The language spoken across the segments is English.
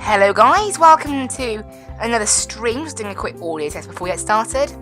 Hello guys, welcome to another stream. Just doing a quick audio test before we get started.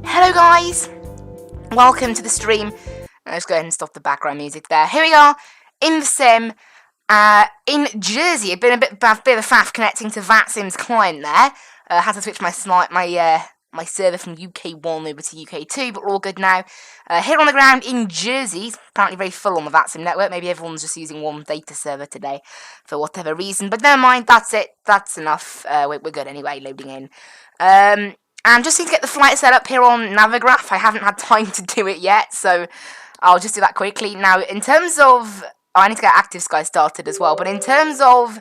Hello guys, welcome to the stream. Let's go ahead and stop the background music there. Here we are in the sim in Jersey. I've been a bit of a faff connecting to Vatsim's client there. Had to switch my server from UK1 over to UK2, but we're all good now. Here on the ground in Jersey, it's apparently very full on the Vatsim network. Maybe everyone's just using one data server today for whatever reason, but never mind, that's it. That's enough. We're good anyway, loading in. And just need to get the flight set up here on Navigraph. I haven't had time to do it yet, so I'll just do that quickly. Now, in terms of... I need to get Active Sky started as well, but in terms of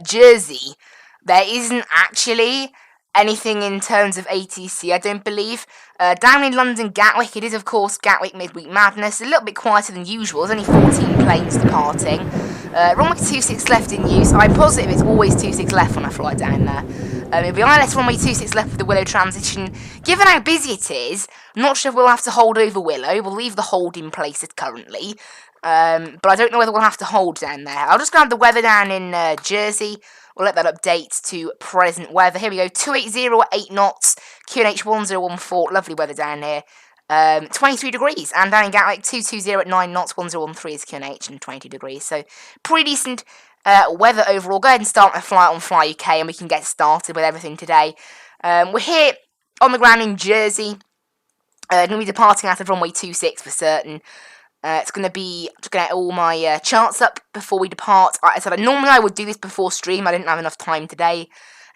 Jersey, there isn't actually anything in terms of ATC, I don't believe. Down in London, Gatwick, it is, of course, Gatwick Midweek Madness. A little bit quieter than usual. There's only 14 planes departing. Runway 26 left in use. I'm positive it's always 26 left when I fly down there. It'll be ILS runway 26 left with the Willow transition. Given how busy it is, I'm not sure if we'll have to hold over Willow. We'll leave the hold in place currently. But I don't know whether we'll have to hold down there. I'll just grab the weather down in Jersey. We'll let that update to present weather. Here we go, 280 at 8 knots, QNH 1014, lovely weather down here. 23 degrees, and down in Gatwick, 220 at 9 knots, 1013 is QNH, and 22 degrees. So, pretty decent weather overall. Go ahead and start my flight on Fly UK, and we can get started with everything today. We're here on the ground in Jersey. Going to be departing out of runway 26 for certain. It's going to be, just going to get all my charts up before we depart. I said normally I would do this before stream. I didn't have enough time today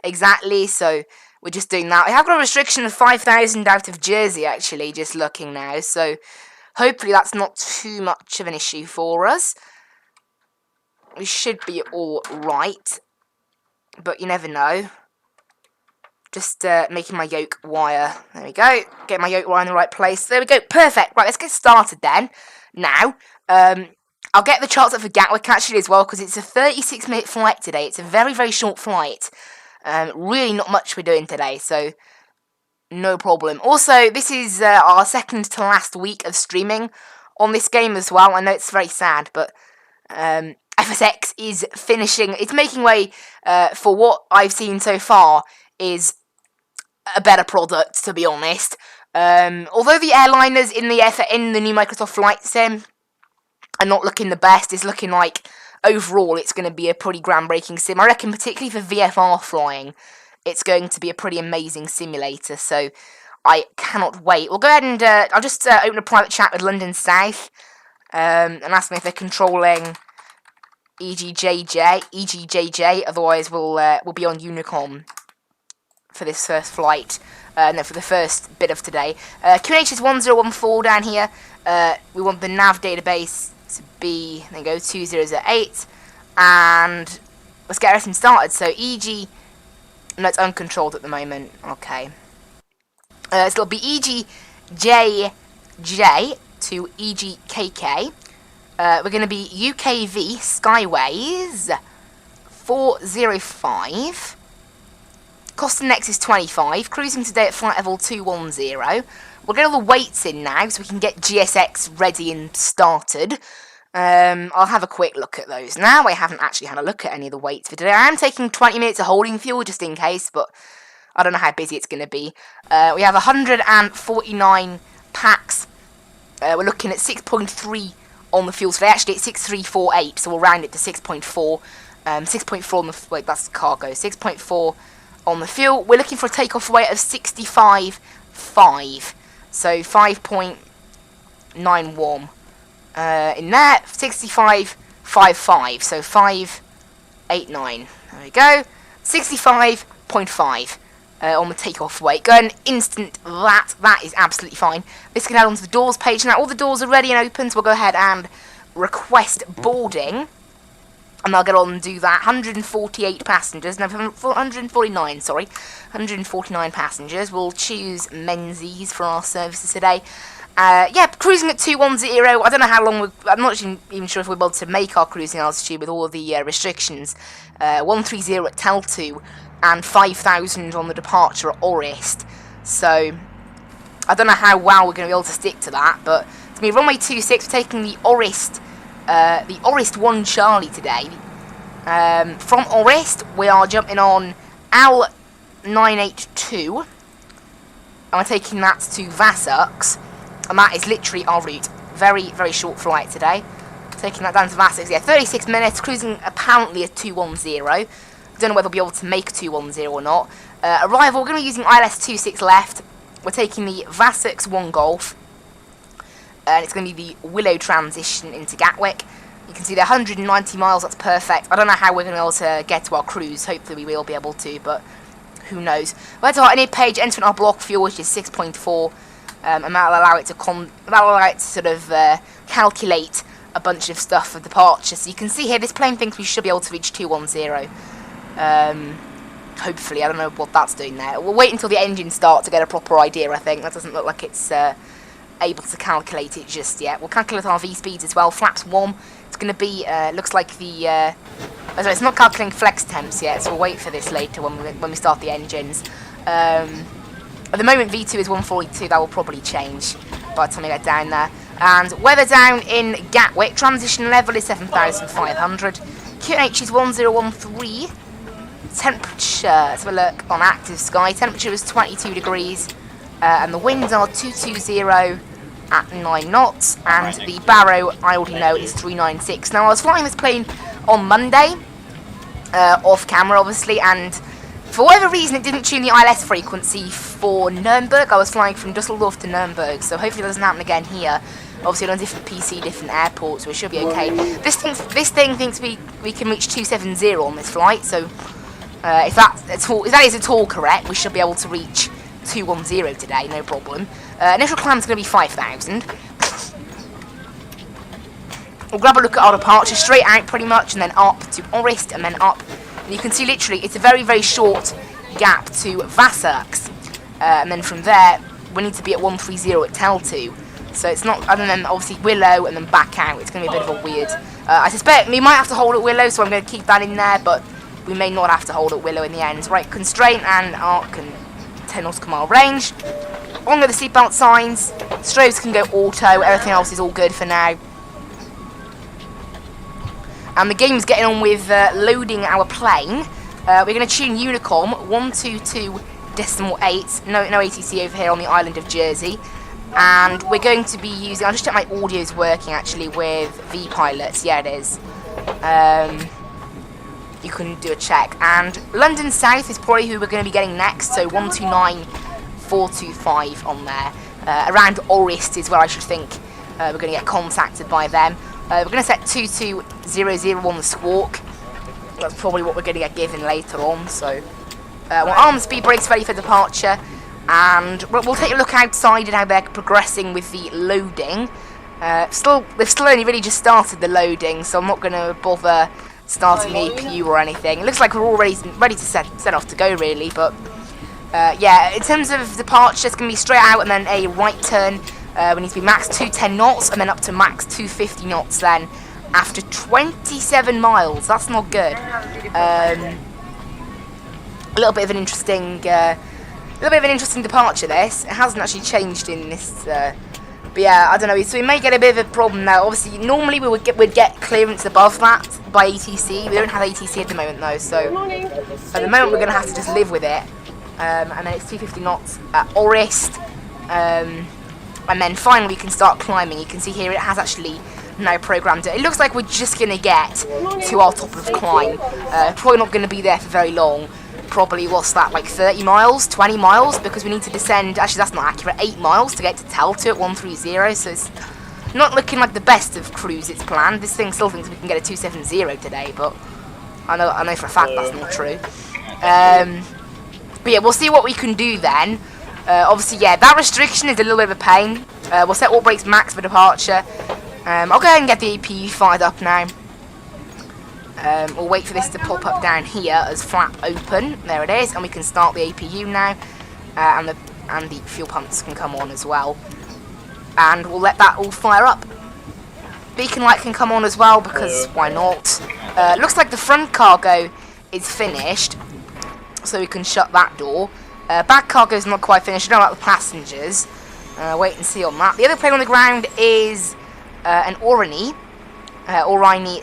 exactly, so we're just doing that. I have got a restriction of 5,000 out of Jersey, actually, just looking now, so hopefully that's not too much of an issue for us. We should be all right, but you never know. Just making my yoke wire. There we go. Get my yoke wire in the right place. There we go. Perfect. Right, let's get started then. Now, I'll get the charts up for Gatwick actually as well, because it's a 36-minute flight today. It's a very, very short flight. Really not much we're doing today, so no problem. Also, this is our second to last week of streaming on this game as well. I know it's very sad, but FSX is finishing. It's making way for what I've seen so far is a better product, to be honest. Although the airliners in the new Microsoft Flight Sim are not looking the best, it's looking like overall it's going to be a pretty groundbreaking sim. I reckon particularly for VFR flying, it's going to be a pretty amazing simulator, so I cannot wait. We'll go ahead and I'll just open a private chat with London South and ask them if they're controlling EGJJ, otherwise we'll be on Unicom for this first flight. No, for the first bit of today. QNH is 1014 down here. We want the nav database to be, there you go, 2008. And let's get everything started. So EG, no, it's uncontrolled at the moment. Okay. So it'll be EGJJ to EGKK. We're going to be UKV Skyways 405. Cost index is 25. Cruising today at flight level 210. We'll get all the weights in now so we can get GSX ready and started. I'll have a quick look at those now. I haven't actually had a look at any of the weights for today. I am taking 20 minutes of holding fuel just in case, but I don't know how busy it's going to be. We have 149 packs, we're looking at 6.3 on the fuel today. Actually, it's 6.348, so we'll round it to 6.4. 6.4 on the wait, that's cargo. 6.4 on the fuel. We're looking for a takeoff weight of 65.5, so 5.91 in there. 65.55, so 5.89. There we go. 65.5 on the takeoff weight. Go ahead and instant that. That is absolutely fine. This can add onto the doors page. Now all the doors are ready and open, so we'll go ahead and request boarding. And I'll get on and do that. 148 passengers. No, 149, sorry. 149 passengers. We'll choose Menzies for our services today. Yeah, cruising at 210. I don't know how long I'm not even sure if we're able to make our cruising altitude with all the restrictions. 130 at Tel2 and 5,000 on the departure at Orist. So I don't know how well we're going to be able to stick to that, but it's going to be runway 26. We're taking the Orist 1 Charlie today. From Orist, we are jumping on L982, and we're taking that to Vassux, and that is literally our route. Very, very short flight today. Taking that down to Vassux, yeah, 36 minutes, cruising apparently at 210. Don't know whether we'll be able to make 210 or not. Arrival, we're going to be using ILS 26 left. We're taking the Vassux 1 Golf, and it's going to be the Willow transition into Gatwick. You can see they're 190 miles, that's perfect. I don't know how we're going to be able to get to our cruise. Hopefully we will be able to, but who knows. We're to our init page, entering our block fuel, which is 6.4, and that'll allow it to sort of calculate a bunch of stuff for departure. So you can see here, this plane thinks we should be able to reach 210. Hopefully, I don't know what that's doing there. We'll wait until the engine starts to get a proper idea, I think. That doesn't look like it's able to calculate it just yet. We'll calculate our V-speeds as well. Flaps 1, it's going to be, looks like the, sorry, it's not calculating flex temps yet, so we'll wait for this later when we start the engines. At the moment, V2 is 142, that will probably change by the time we get down there. And weather down in Gatwick, transition level is 7,500. QNH is 1013. Temperature, let's have a look on active sky. Temperature is 22 degrees. And the winds are 220 at 9 knots. And the Barrow, I already know, is 396. Now, I was flying this plane on Monday, off camera, obviously, and for whatever reason, it didn't tune the ILS frequency for Nuremberg. I was flying from Dusseldorf to Nuremberg, so hopefully it doesn't happen again here. Obviously, on a different PC, different airport, so it should be okay. This thing thinks we can reach 270 on this flight, so if that is at all correct, we should be able to reach 210 today, no problem. Initial climb is going to be 5,000. We'll grab a look at our departure, straight out pretty much, and then up to Orist, and then up. And you can see literally, it's a very, very short gap to Vassux. And then from there, we need to be at 130 at Tel2. So it's not, and then obviously Willow, and then back out. It's going to be a bit of a weird. I suspect we might have to hold at Willow, so I'm going to keep that in there, but we may not have to hold at Willow in the end. Right, constraint and arc and 10 nautical mile range. On with the seatbelt signs. Strobes can go auto. Everything else is all good for now. And the game's getting on with loading our plane. We're going to tune Unicom 122.8. No ATC over here on the island of Jersey. And we're going to be using, I'll just check my audio's working actually with V-Pilots. Yeah, it is. You can do a check. And London South is probably who we're going to be getting next. So 129.425 on there. Around Orist is where I should think we're going to get contacted by them. We're going to set 2200 on the squawk. That's probably what we're going to get given later on. So we'll arm speed brakes ready for departure. And we'll take a look outside at how they're progressing with the loading. They've still only really just started the loading, so I'm not going to bother starting the APU or anything. It looks like we're all ready to set off to go, really. But yeah, in terms of departure, it's going to be straight out and then a right turn. We need to be max 210 knots and then up to max 250 knots then after 27 miles. That's not good. A little bit of an interesting departure, this. It hasn't actually changed in this, but yeah, I don't know, so we may get a bit of a problem now. Obviously, normally we'd get clearance above that by ATC. We don't have ATC at the moment, though, so at the moment we're going to have to just live with it. And then it's 250 knots at Orist. And then finally we can start climbing. You can see here it has actually now programmed it. It looks like we're just going to get to our top of the climb. Probably not going to be there for very long. Probably, what's that, like 30 miles, 20 miles? Because we need to descend, actually that's not accurate, 8 miles to get to Telto at 130. So it's not looking like the best of crews it's planned. This thing still thinks we can get a 270 today, but I know for a fact that's not true. But yeah, we'll see what we can do then. Obviously, yeah, that restriction is a little bit of a pain. We'll set all brakes max for departure. I'll go ahead and get the APU fired up now. We'll wait for this to pop up down here as flap open. There it is, and we can start the APU now. And the fuel pumps can come on as well. And we'll let that all fire up. Beacon light can come on as well, because why not? Looks like the front cargo is finished, so we can shut that door. Back cargo is not quite finished. I don't know about the passengers. Wait and see on that. The other plane on the ground is an Orani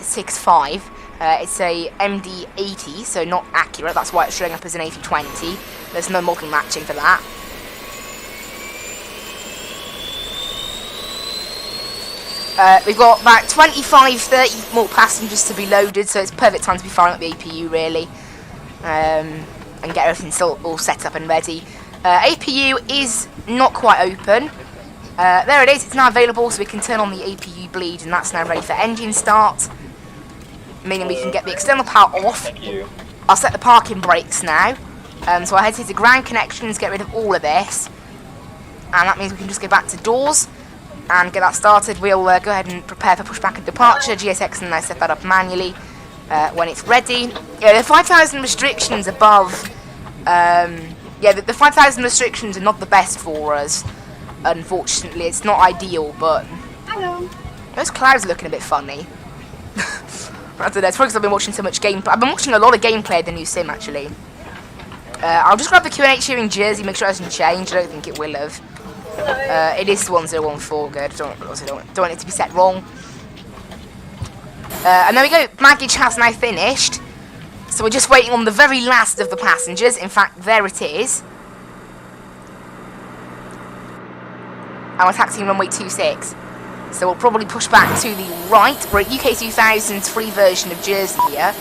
65. It's a MD-80, so not accurate. That's why it's showing up as an A320. There's no model matching for that. We've got about 25-30 more passengers to be loaded, so it's perfect time to be firing up the APU, really. And get everything all set up and ready. APU is not quite open. There it is, it's now available, so we can turn on the APU bleed, and that's now ready for engine start. Meaning we can get the external power off. I'll set the parking brakes now. So I head to the ground connections, get rid of all of this. And that means we can just go back to doors and get that started. We'll go ahead and prepare for pushback and departure. GSX and I set that up manually when it's ready. Yeah, the 5,000 restrictions above. Yeah, the 5,000 restrictions are not the best for us. Unfortunately, it's not ideal, but those clouds are looking a bit funny. I don't know, it's probably because I've been watching so much gameplay. I've been watching a lot of gameplay of the new sim, actually. I'll just grab the QNH here in Jersey, make sure it hasn't changed. I don't think it will have. It is 1014, good. Don't want it to be set wrong. And there we go, baggage has now finished. So we're just waiting on the very last of the passengers. In fact, there it is. And we're taxiing runway 26. So we'll probably push back to the right. We're at UK 2000's free version of Jersey here.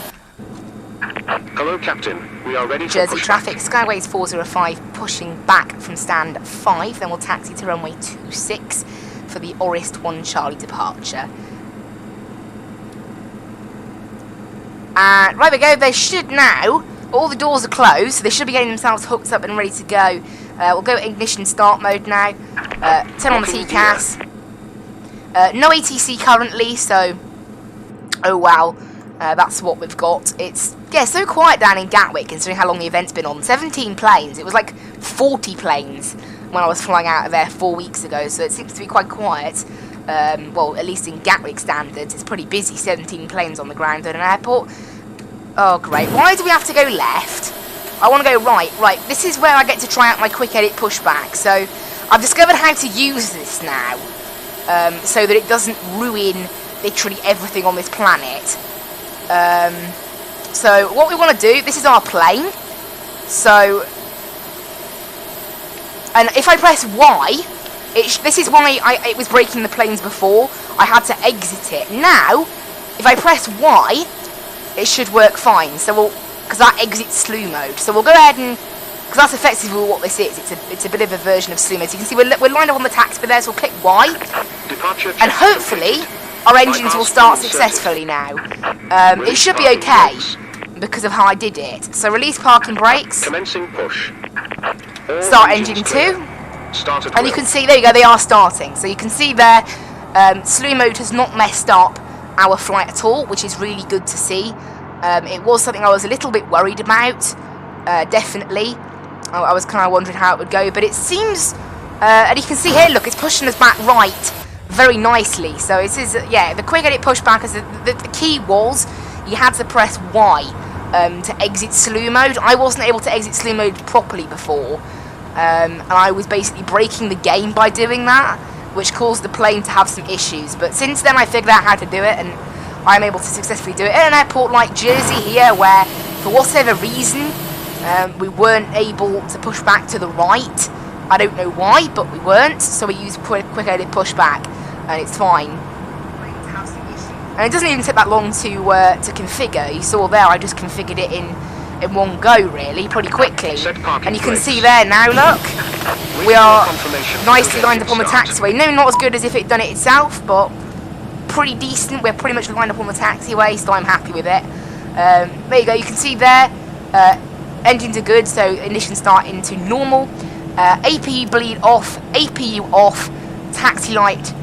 Hello, Captain. We are ready for Jersey pushback. traffic, Skyways 405 pushing back from stand 5. Then we'll taxi to runway 26 for the Orist 1 Charlie departure. And right we go, they should now, all the doors are closed, so they should be getting themselves hooked up and ready to go. We'll go ignition start mode now, turn on the TCAS. No ATC currently, so, oh wow, that's what we've got. It's, yeah, so quiet down in Gatwick considering how long the event's been on. 17 planes, it was like 40 planes when I was flying out of there 4 weeks ago, so it seems to be quite quiet. Well, at least in Gatwick standards, it's pretty busy, 17 planes on the ground at an airport. Oh, great. Why do we have to go left? I want to go right. Right, this is where I get to try out my quick edit pushback. So, I've discovered how to use this now, so that it doesn't ruin literally everything on this planet. So, what we want to do, this is our plane. So, and if I press Y, this is why it was breaking the planes before. I had to exit it. Now, if I press Y, it should work fine. So we'll, because that exits slew mode. So we'll go ahead and, because that's effectively what this is. It's a bit of a version of slew mode. So you can see we're lined up on the taxi there. So we'll click Y, and hopefully our engines will start successfully now. It should be okay because of how I did it. So release parking brakes. Commencing push. Start engine 2. And you can see, there you go, they are starting. So you can see there, slew mode has not messed up our flight at all, which is really good to see. It was something I was a little bit worried about, definitely. I was kind of wondering how it would go, but it seems, and you can see here, look, it's pushing us back right very nicely. So it is, yeah, the quick edit pushback, is the key was you had to press Y to exit slew mode. I wasn't able to exit slew mode properly before. And I was basically breaking the game by doing that, which caused the plane to have some issues. But since then I figured out how to do it, and I'm able to successfully do it at an airport like Jersey here, where for whatever reason we weren't able to push back to the right. I don't know why, but we weren't, so we used quick edit pushback, and it's fine. And it doesn't even take that long to configure. You saw there, I just configured it in one go, really, pretty quickly. And you can see there now, look, we are nicely lined up on the taxiway. No, not as good as if it had done it itself, but pretty decent. We're pretty much lined up on the taxiway, so I'm happy with it. There you go, you can see there, engines are good, so ignition start into normal. APU bleed off, APU off, taxi light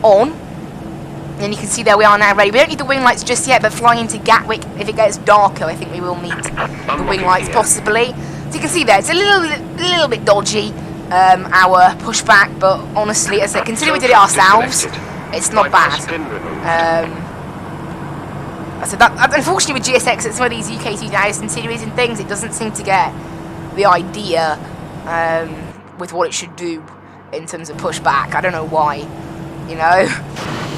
on. And you can see there we are now ready. We don't need the wing lights just yet, but flying into Gatwick, if it gets darker, I think we will need the wing lights possibly. So you can see there, it's a little bit dodgy, our pushback, but honestly, as I said, considering we did it ourselves, it's not bad. So that, unfortunately with GSX, it's some of these UK 2000 series and things, it doesn't seem to get the idea with what it should do in terms of pushback. I don't know why, you know,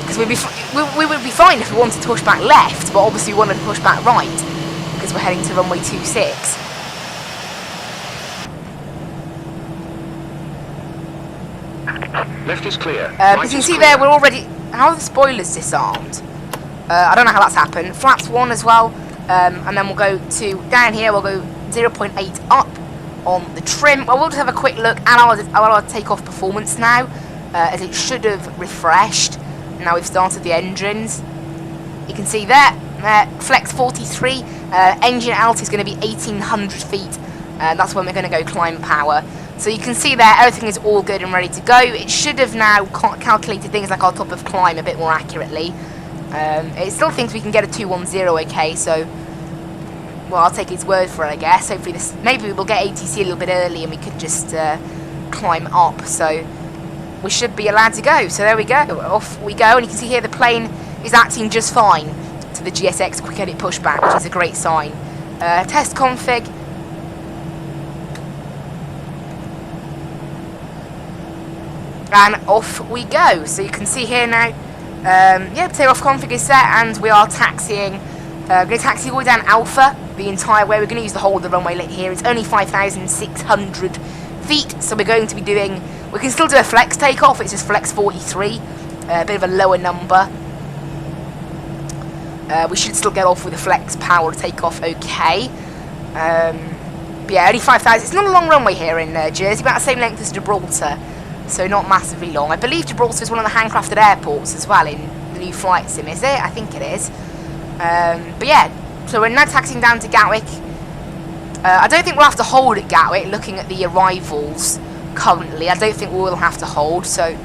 because we would be fine if we wanted to push back left, but obviously we wanted to push back right because we're heading to runway 26. Left is clear. As you can see there, we're already... How are the spoilers disarmed? I don't know how that's happened. Flaps 1 as well. And then we'll go to... Down here, we'll go 0.8 up on the trim. Well, we'll just have a quick look at our takeoff performance now, as it should have refreshed. Now we've started the engines. You can see there, Flex 43. Engine altitude is going to be 1,800 feet. That's when we're going to go climb power. So you can see there, everything is all good and ready to go. It should have now calculated things like our top of climb a bit more accurately. It still thinks we can get a 210, okay, so... Well, I'll take its word for it, I guess. Hopefully this... Maybe we'll get ATC a little bit early and we could just climb up, so... We should be allowed to go. So there we go, off we go. And you can see here the plane is acting just fine to the GSX quick edit pushback, which is a great sign. Test config. And off we go. So you can see here now, yeah, takeoff config is set, and we are taxiing. Going to taxi all the way down Alpha the entire way. We're going to use the whole of the runway lit here. It's only 5,600 feet, so we're going to be doing... We can still do a flex takeoff. It's just Flex 43, a bit of a lower number. We should still get off with a flex power takeoff, okay. But yeah, only 5,000. It's not a long runway here in Jersey, about the same length as Gibraltar. So not massively long. I believe Gibraltar is one of the handcrafted airports as well in the new flight sim, is it? I think it is. But yeah, so we're now taxiing down to Gatwick. I don't think we'll have to hold at Gatwick, looking at the arrivals currently. I don't think we will have to hold, so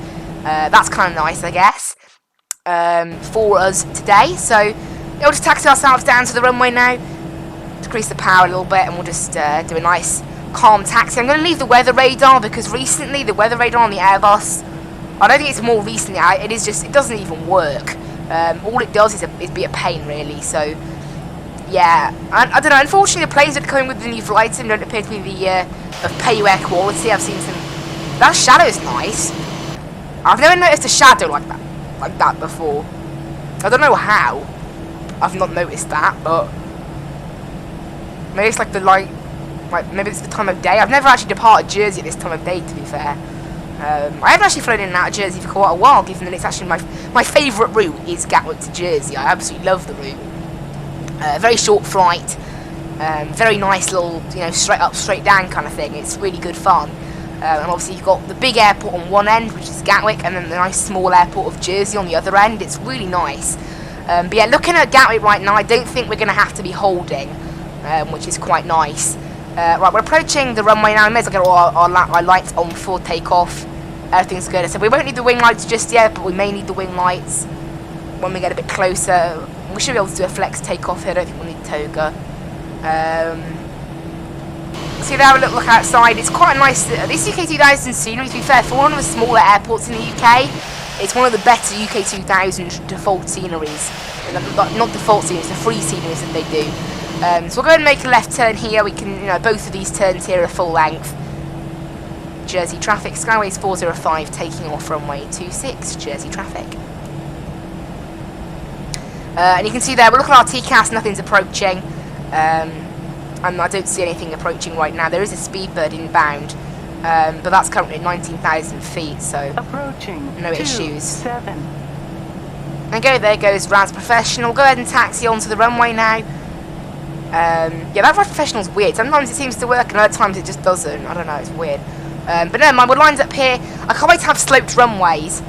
that's kind of nice, I guess, for us today. So we'll just taxi ourselves down to the runway now, decrease the power a little bit, and we'll just do a nice calm taxi. I'm going to leave the weather radar because recently the weather radar on the Airbus, I don't think it's more recently, it is just, it doesn't even work. All it does is be a pain, really. So yeah, I don't know, unfortunately the planes that are coming with the new flight sim don't appear to be the of pay-air quality. I've seen some, that shadow's nice. I've never noticed a shadow like that before. I don't know how I've not noticed that, but maybe it's like the light. Like, maybe it's the time of day. I've never actually departed Jersey at this time of day, to be fair. I haven't actually flown in and out of Jersey for quite a while, given that it's actually my favourite route is Gatwick to Jersey. I absolutely love the route. Very short flight, very nice little, you know, straight up, straight down kind of thing. It's really good fun. And obviously you've got the big airport on one end, which is Gatwick, and then the nice small airport of Jersey on the other end. It's really nice. But yeah, looking at Gatwick right now, I don't think we're going to have to be holding, which is quite nice. Right, we're approaching the runway now. I may as well get all our lights on before takeoff. Everything's good. So we won't need the wing lights just yet, but we may need the wing lights when we get a bit closer. We should be able to do a flex takeoff here. I don't think we'll need toga. So have a look outside. It's quite a nice. This UK 2000 scenery, to be fair, for one of the smaller airports in the UK, it's one of the better UK 2000 default sceneries. Not default sceneries, the free sceneries that they do. So we'll go ahead and make a left turn here. We can, you know, both of these turns here are full length. Jersey traffic, Skyways 405 taking off runway 26, Jersey traffic. And you can see there, we're looking at our TCAS, nothing's approaching. And I don't see anything approaching right now. There is a Speedbird inbound but that's currently at 19,000 feet, so Approaching. no issues. 7. And there goes Raz Professional. Go ahead and taxi onto the runway now. Yeah, that Raz Professional's weird. Sometimes it seems to work, and other times it just doesn't. I don't know, it's weird. But never mind, we're lined up here. I can't wait to have sloped runways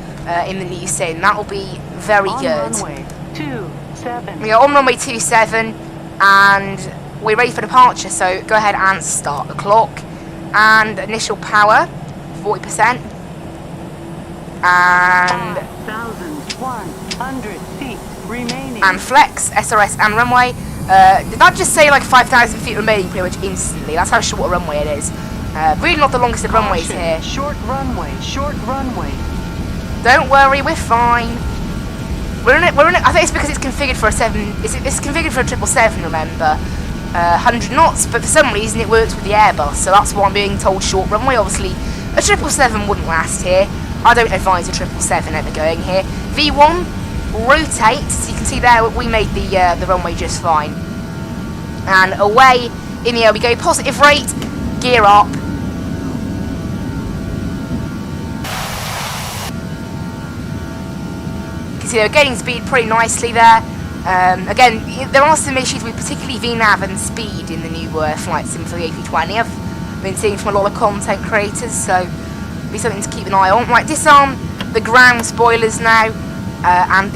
in the new sim. That'll be very On good. runway 27. We are on runway 27, and we're ready for departure, so go ahead and start the clock. And initial power, 40%. And 5,100 feet remaining. and flex, SRS and runway. Did that just say like 5,000 feet remaining pretty much instantly? That's how short a runway it is. Really not the longest of runways Caution, here. Short runway, short runway. Don't worry, we're fine. We're in it. I think it's because it's configured for a 7. It's configured for a 777, remember? 100 knots, but for some reason it works with the Airbus, so that's why I'm being told short runway. Obviously, a 777 wouldn't last here. I don't advise a 777 ever going here. V1, rotate. So you can see there we made the runway just fine. And away in the air we go. Positive rate, gear up. You can see they're gaining speed pretty nicely there. Again, there are some issues with particularly VNAV and speed in the new flight sim for the A320. I've been seeing from a lot of content creators, so be something to keep an eye on. Right, disarm the ground spoilers now, and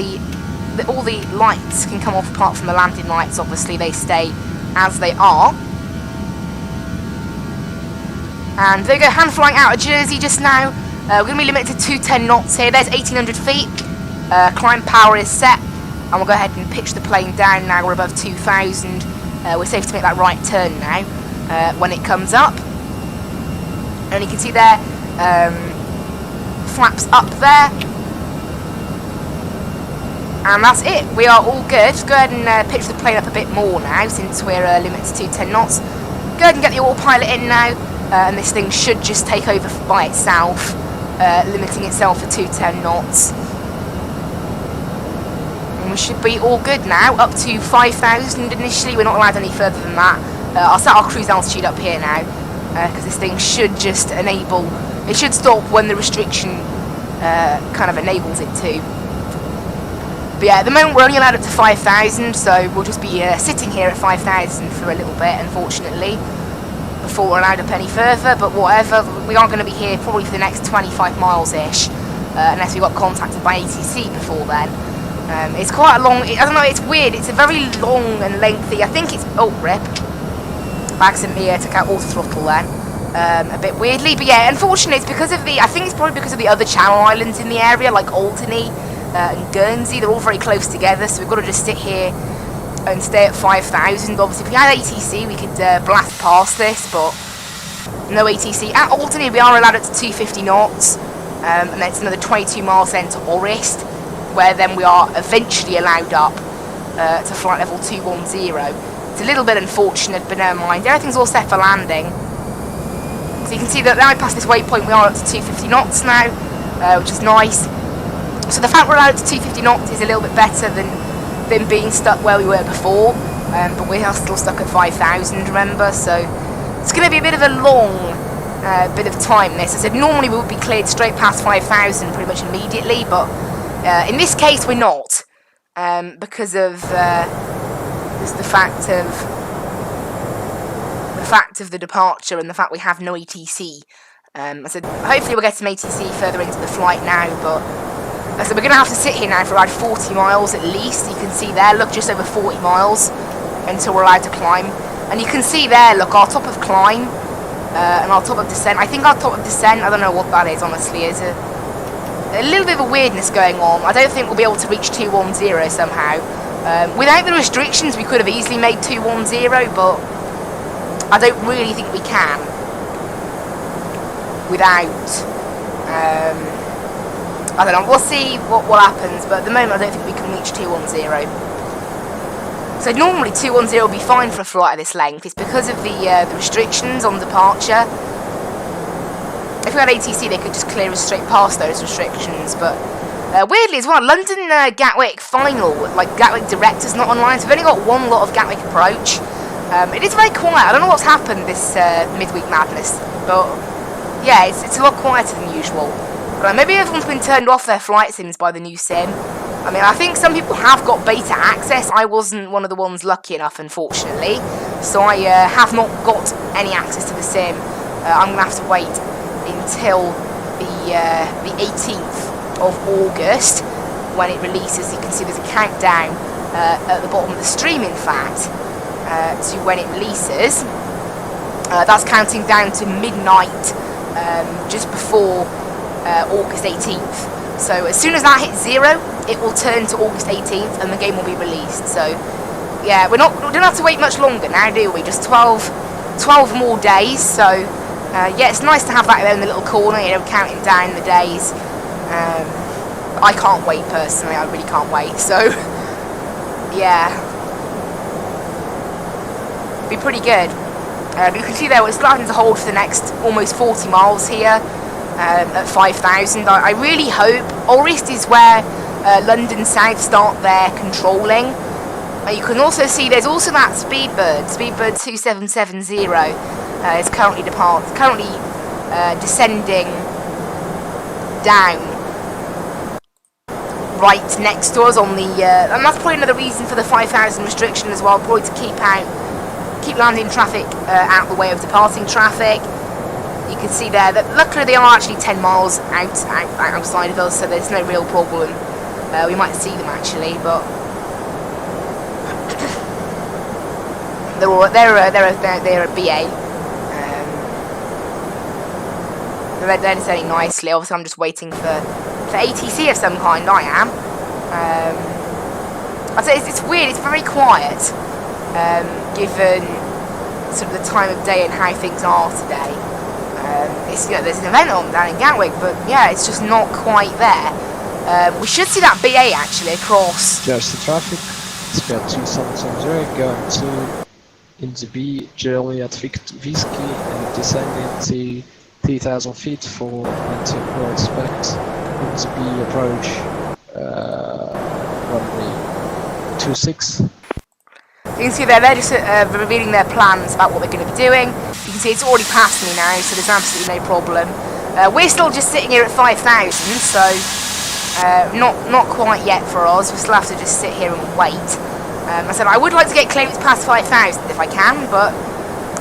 all the lights can come off apart from the landing lights. Obviously, they stay as they are. And there we go, hand flying out of Jersey just now. We're going to be limited to 210 knots here. There's 1,800 feet. Climb power is set. And we'll go ahead and pitch the plane down now. We're above 2,000. We're safe to make that right turn now when it comes up. And you can see there, flaps up there. And that's it. We are all good. Go ahead and pitch the plane up a bit more now since we're limited to 210 knots. Go ahead and get the autopilot in now. And this thing should just take over by itself, limiting itself to 210 knots. And we should be all good now, up to 5,000 initially. We're not allowed any further than that. I'll set our cruise altitude up here now, because this thing should just enable, it should stop when the restriction kind of enables it to. But yeah, at the moment we're only allowed up to 5,000, so we'll just be sitting here at 5,000 for a little bit, unfortunately, before we're allowed up any further. But whatever, we are going to be here probably for the next 25 miles-ish, unless we got contacted by ATC before then. It's quite a long, I don't know, it's weird, it's a very long and lengthy, I think it's, oh rip, I accidentally took out auto throttle then, a bit weirdly, but yeah, unfortunately it's because of I think it's probably because of the other Channel Islands in the area, like Alderney and Guernsey. They're all very close together, so we've got to just sit here and stay at 5,000. Obviously if we had ATC we could blast past this, but no ATC. At Alderney we are allowed up to 250 knots, and then it's another 22 miles then to Orist, where then we are eventually allowed up to flight level 210. It's a little bit unfortunate, but never mind. Everything's all set for landing. So you can see that now we passed this waypoint, we are up to 250 knots now, which is nice. So the fact we're allowed to 250 knots is a little bit better than being stuck where we were before, but we are still stuck at 5,000, remember, so it's going to be a bit of a long bit of time this. I said normally we would be cleared straight past 5,000 pretty much immediately, but in this case we're not, because of the fact of the departure and the fact we have no ATC. I said hopefully we'll get some ATC further into the flight now, but I said we're going to have to sit here now for about 40 miles at least. You can see there, look, just over 40 miles until we're allowed to climb. And you can see there, look, our top of climb and our top of descent. I think our top of descent, I don't know what that is honestly, is a little bit of a weirdness going on. I don't think we'll be able to reach 210 somehow. Without the restrictions we could have easily made 210, but I don't really think we can without, I don't know, we'll see what happens, but at the moment I don't think we can reach 210. So normally 210 will be fine for a flight of this length. It's because of the restrictions on departure. If we had ATC they could just clear us straight past those restrictions, but weirdly as well, London Gatwick final, like Gatwick Direct is not online, so we've only got one lot of Gatwick approach. It is very quiet. I don't know what's happened this midweek madness, but yeah, it's a lot quieter than usual. But maybe everyone's been turned off their flight sims by the new sim. I mean, I think some people have got beta access. I wasn't one of the ones lucky enough, unfortunately. So I have not got any access to the sim. I'm going to have to wait until the 18th of August when it releases. You can see there's a countdown at the bottom of the stream, in fact, to when it releases. That's counting down to midnight, just before August 18th. So as soon as that hits 0, it will turn to August 18th and the game will be released. So yeah, we don't have to wait much longer now, do we? Just 12 more days. So yeah, it's nice to have that there in the little corner, you know, counting down the days. I can't wait personally. I really can't wait. So yeah, be pretty good. You can see there we're starting to hold for the next almost 40 miles here. At 5,000. I really hope Orist is where London South start their controlling. You can also see there's also that Speedbird 2770 is currently descending down right next to us on the and that's probably another reason for the 5,000 restriction as well, probably to keep landing traffic out of the way of departing traffic. You can see there that luckily they are actually 10 miles outside of us, so there's no real problem. We might see them actually, but they're a BA. They're descending nicely. Obviously, I'm just waiting for ATC of some kind. I am. I'd say it's weird. It's very quiet, given sort of the time of day and how things are today. It's, you know, there's an event on down in Gatwick, but yeah, it's just not quite there. We should see that BA actually across. Just the traffic. Spare 2770 going to in the B, Germany at Whiskey and descending the 3,000 feet for anti-pro expect in the B approach runway 26. You can see they're just revealing their plans about what they're going to be doing. You can see it's already past me now, so there's absolutely no problem. We're still just sitting here at 5,000, so not quite yet for us. We still have to just sit here and wait. I said I would like to get clearance past 5,000 if I can, but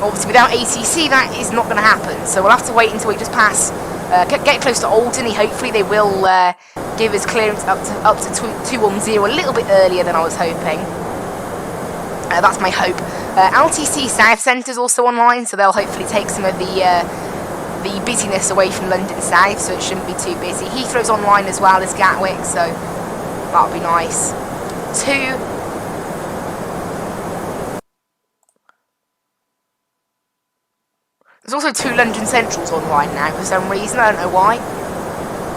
obviously without ATC that is not going to happen. So we'll have to wait until we just pass, get close to Alderney. Hopefully they will give us clearance up to 210 a little bit earlier than I was hoping. That's my hope. LTC South Centre is also online, so they'll hopefully take some of the busyness away from London South, so it shouldn't be too busy. Heathrow's online as well as Gatwick, so that'll be nice. There's also 2 London Centrals online now for some reason, I don't know why.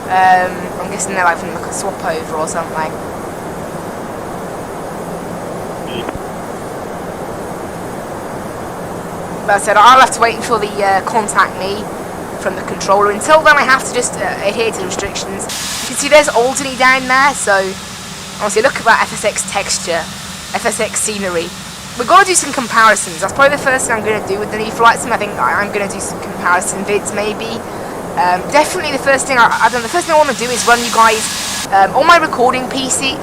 I'm guessing they're like from like a swap over or something. But I said I'll have to wait until they contact me from the controller. Until then I have to just adhere to the restrictions. You can see there's Alderney down there, so honestly look at that FSX texture, FSX scenery. We've got to do some comparisons. That's probably the first thing I'm going to do with the new flight sim. I think I'm going to do some comparison vids maybe. Definitely the first thing I want to do is run you guys on my recording PC.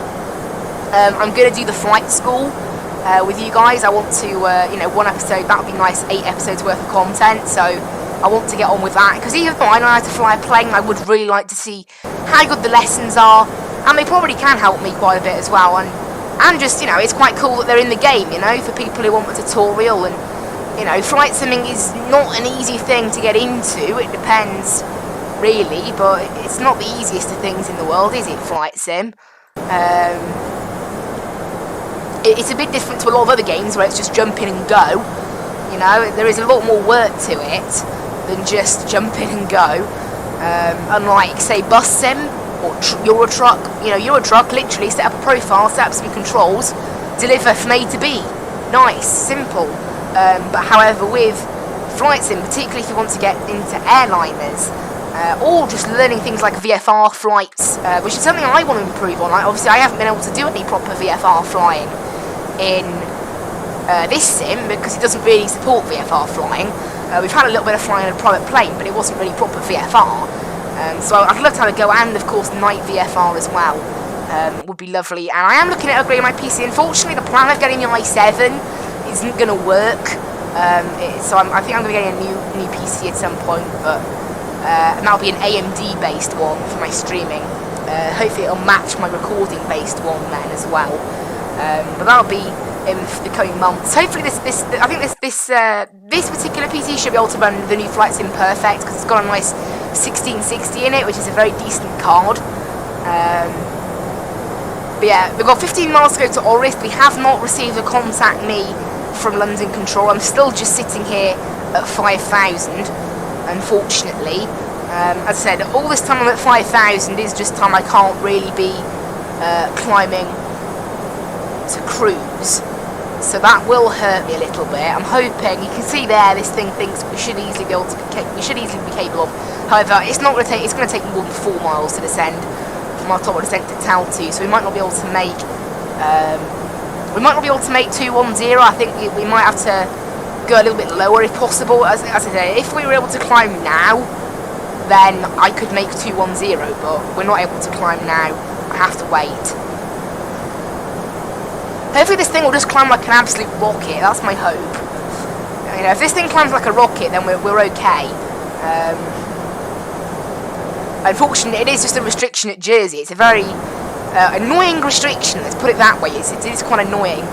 I'm going to do the flight school with you guys. I want to, you know, one episode, that would be nice, 8 episodes worth of content, so I want to get on with that, because even though I know how to fly a plane, I would really like to see how good the lessons are, and they probably can help me quite a bit as well, and just, you know, it's quite cool that they're in the game, you know, for people who want a tutorial. And, you know, flight simming is not an easy thing to get into. It depends, really, but it's not the easiest of things in the world, is it, flight sim? It's a bit different to a lot of other games where it's just jump in and go. You know, there is a lot more work to it than just jump in and go. Unlike, say, bus sim or Eurotruck. You know, Eurotruck, literally set up a profile, set up some controls, deliver from A to B. Nice, simple. But however, with flight sim, particularly if you want to get into airliners, or just learning things like VFR flights, which is something I want to improve on. Obviously, I haven't been able to do any proper VFR flying in this sim because it doesn't really support VFR flying. We've had a little bit of flying in a private plane, but it wasn't really proper VFR. So I'd love to have a go, and of course night VFR as well. Would be lovely. And I am looking at upgrading my PC. Unfortunately, the plan of getting the i7 isn't going to work. So I think I'm going to be getting a new PC at some point, but and that'll be an AMD based one for my streaming. Hopefully it'll match my recording based one then as well. But that'll be in the coming months. Hopefully this particular PC should be able to run the new Flight Sim perfect, because it's got a nice 1660 in it, which is a very decent card. But yeah, we've got 15 miles to go to Orist. We have not received a contact me from London Control. I'm still just sitting here at 5,000, unfortunately. As I said, all this time I'm at 5,000 is just time I can't really be climbing to cruise. So that will hurt me a little bit. I'm hoping, you can see there, this thing thinks we should easily be able to we should easily be capable of. However, it's not going to take. It's going to take more than 4 miles to descend from our top of descent to Tal2, so we might not be able to make. We might not be able to make 210. I think we might have to go a little bit lower if possible. As I say, if we were able to climb now, then I could make 210. But we're not able to climb now. I have to wait. Hopefully this thing will just climb like an absolute rocket. That's my hope. You know, if this thing climbs like a rocket, then we're okay. Unfortunately, it is just a restriction at Jersey. It's a very annoying restriction, let's put it that way. It is quite annoying.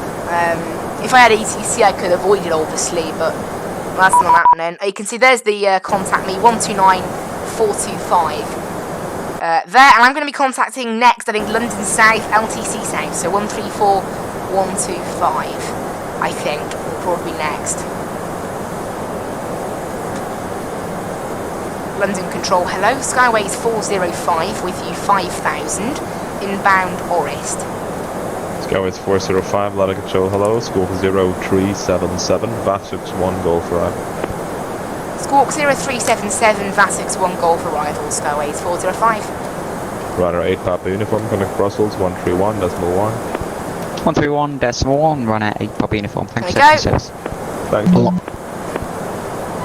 If I had ATC, I could avoid it, obviously, but that's not happening. You can see there's the contact me, 129425. There, and I'm going to be contacting next, I think, London South, LTC South, so 134125, I think, will probably be next. London Control, hello, Skyways 405 with you 5,000, inbound Orist. Skyways 405, London Control, hello, Squawk 0377, Vatsim 1 Golf arrival. Squawk 0377, Vatsim 1 Golf arrival, Skyways 405. Runner 8 Papa Uniform, connect Brussels 131.1. 131.1, runner 8 Papa Uniform, thanks for There the service. Thanks.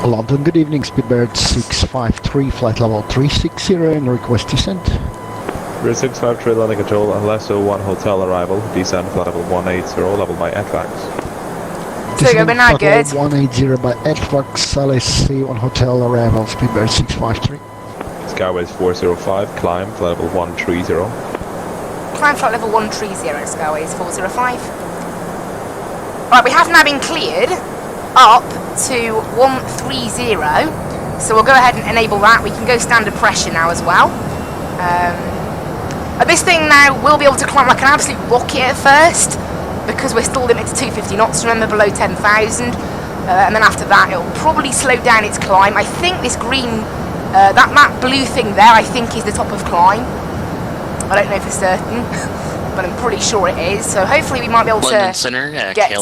London, good evening, Speedbird 653, flight level 360 and request descent. Rear 653, London Control, Lesso 1 Hotel arrival, descent flight level 180, level by FX. So we're now good. 180 by FX, LSC 1 Hotel arrival, Speedbird 653. Skyways 405, climb, flight level 130. Climb flight level 130, Skyways 405. Right, we have now been cleared up to 130, so we'll go ahead and enable that. We can go standard pressure now as well. This thing now will be able to climb like an absolute rocket at first, because we're still limited to 250 knots, remember, below 10,000. And then after that, it'll probably slow down its climb. I think this green, that blue thing there, I think is the top of climb. I don't know for certain, but I'm pretty sure it is. So hopefully we might be able London to Center, get to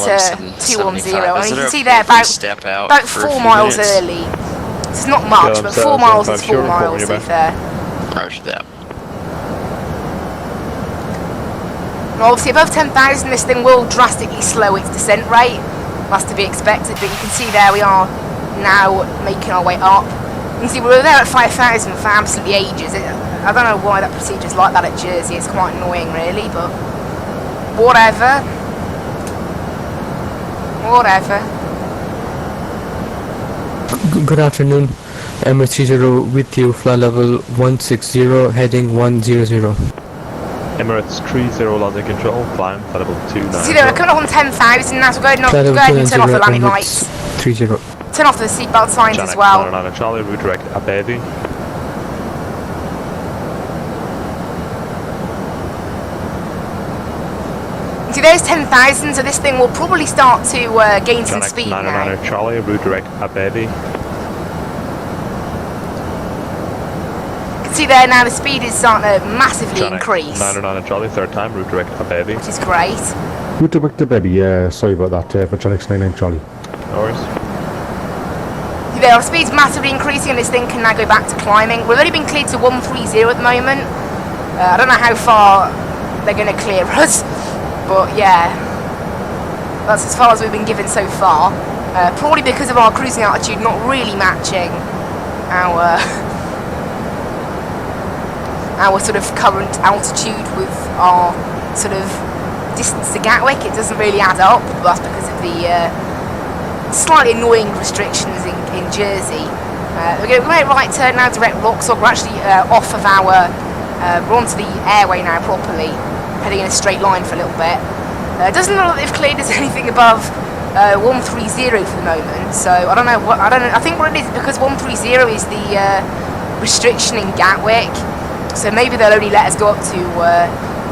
210. And you can see there about 4 miles early. It's not much, but 4 miles is 4 miles, to be fair. Roger that. And obviously above 10,000 this thing will drastically slow its descent rate. That's to be expected, but you can see there we are now making our way up. You can see we were there at 5,000 for absolutely ages. I don't know why that procedure's like that at Jersey, it's quite annoying really, but whatever. Whatever. Good afternoon, Emirates 30 with you, flight level 160, heading 100. Emirates 30, London Control, climb, flight level 290. See there, we're coming up on 10,000 now, so go ahead and turn off the landing lights. 30. Turn off the seatbelt signs as well. Charlie, redirect Abevi. See, there's 10,000, so this thing will probably start to gain some speed now. Charlie, redirect Abevi. You can see there now the speed is starting to massively increase. 99 Charlie, third time, redirect Abevi. Which is great. Redirect Abevi, sorry about that, for Channel 99 Charlie. No worries. See there, our speed's massively increasing and this thing can now go back to climbing. We've only been cleared to 130 at the moment. I don't know how far they're going to clear us. But yeah, that's as far as we've been given so far. Probably because of our cruising altitude not really matching our sort of current altitude with our sort of distance to Gatwick. It doesn't really add up, but that's because of the slightly annoying restrictions in Jersey. We're going to make a right turn now, direct Vauxhall. We're actually off of our, we're onto the airway now properly, heading in a straight line for a little bit. It doesn't look like they've cleared us anything above 130 for the moment, so I don't know. I think what it is because 130 is the restriction in Gatwick, so maybe they'll only let us go up to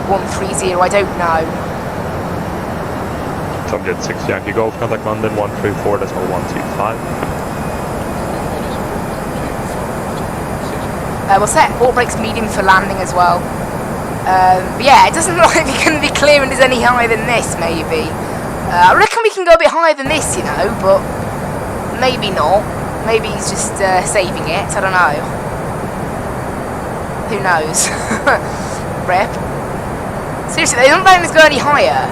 130. I don't know. 6 Yankee Golf, contact London 134.125. We'll set port brakes medium for landing as well. But yeah, it doesn't look like we're going to be clearing us any higher than this, maybe. I reckon we can go a bit higher than this, you know, but maybe not. Maybe he's just saving it, I don't know. Who knows? Rip. Seriously, they don't let us go any higher.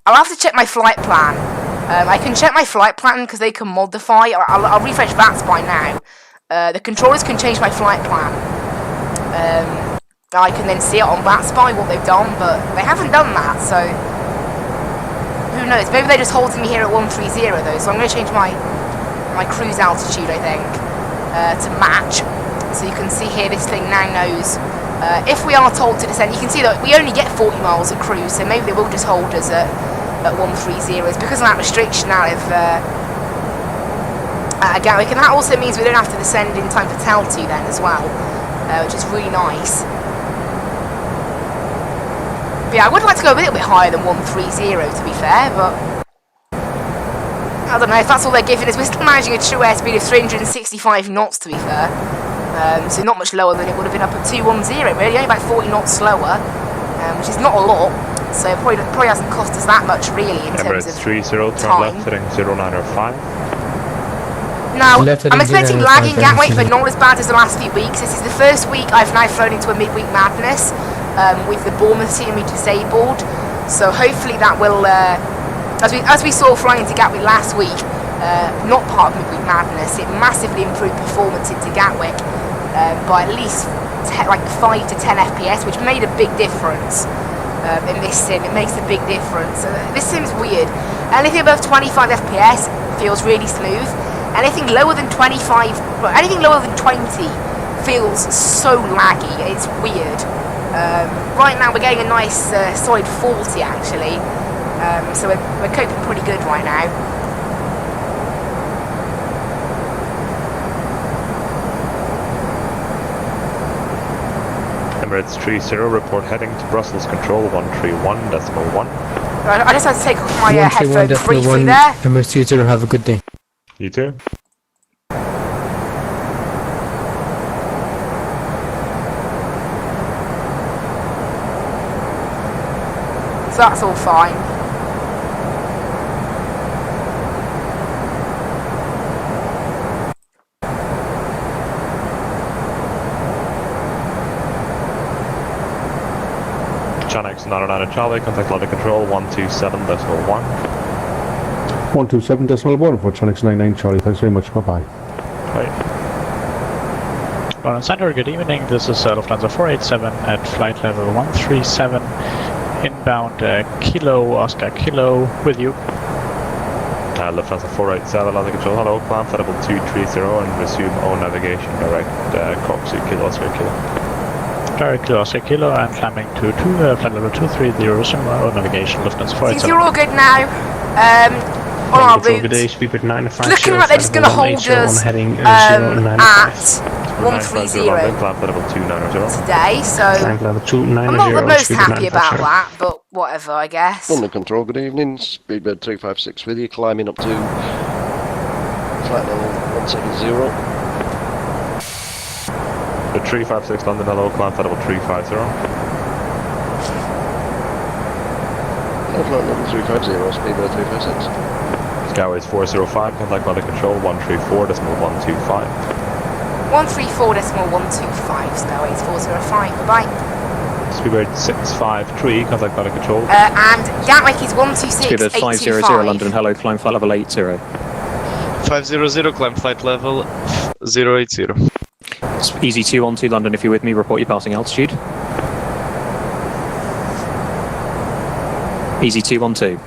I'll have to check my flight plan. I can check my flight plan because they can modify. I'll refresh Vatsim now. The controllers can change my flight plan. I can then see it on Vatsim what they've done, but they haven't done that, so who knows? Maybe they're just holding me here at 130 though, so I'm going to change my cruise altitude, I think, to match. So you can see here, this thing now knows if we are told to descend. You can see that we only get 40 miles at cruise, so maybe they will just hold us at 130. It's because of that restriction out of Gatwick, and that also means we don't have to descend in time for Tel2 then as well, which is really nice. But yeah, I would like to go a little bit higher than 130 to be fair, but I don't know if that's all they're giving us. We're still managing a true airspeed of 365 knots to be fair, so not much lower than it would have been up at 210 really, only about 40 knots slower, which is not a lot, so it probably hasn't cost us that much really in terms of 30, turn time. left, heading 0905. Now, I'm expecting lag in Gatwick, but not as bad as the last few weeks. This is the first week I've now flown into a midweek madness with the Bournemouth team disabled. So hopefully that will, as we saw flying into Gatwick last week, not part of midweek madness, it massively improved performance into Gatwick by at least like 5 to 10 FPS, which made a big difference in this sim. It makes a big difference. This sim's weird. Anything above 25 FPS feels really smooth. Anything lower than 25, anything lower than 20 feels so laggy, it's weird. Right now we're getting a nice solid 40 actually, so we're coping pretty good right now. Emirates 30, report heading to Brussels control 131.1. I just had to take off my headphones briefly there. Emirates 30, have a good day. You too. So that's all fine. Chanex 99 Charlie, contact ladder control 127.1. 127.1 for Chanex 99 Charlie. Thanks very much. Bye-bye. Bye. London Center, good evening. This is Lufthansa 487 at flight level 137. Inbound Kilo, Oscar Kilo, with you. Lufthansa 487, ladder control, hello, climb flight level 230 and resume all navigation direct Coxie Kilo, Oscar Kilo. Direct Kilo, Oscar Kilo, and climbing to flight level 230, resume all navigation, Lufthansa 487. Since you're all good now, on our route, speed with 95, looking like they're just going to hold us heading, at 130 today, so I'm not the most happy about that, but whatever, I guess. London Control, good evening. Speedbird 356 with you, climbing up to flight level 170. The 356 London, hello, climb flight level 350. Flight level 350, Speedbird 356. Skyways 405, contact ladder control 134.125. 134.125, Skyways 405, bye-bye. Speedbird 653, contact ladder control. And Gatwick is 126.825. Speedbird 500 London, hello, climb flight level 80. 500, climb flight level 080. It's easy 212 London, if you're with me, report your passing altitude. Easy 212.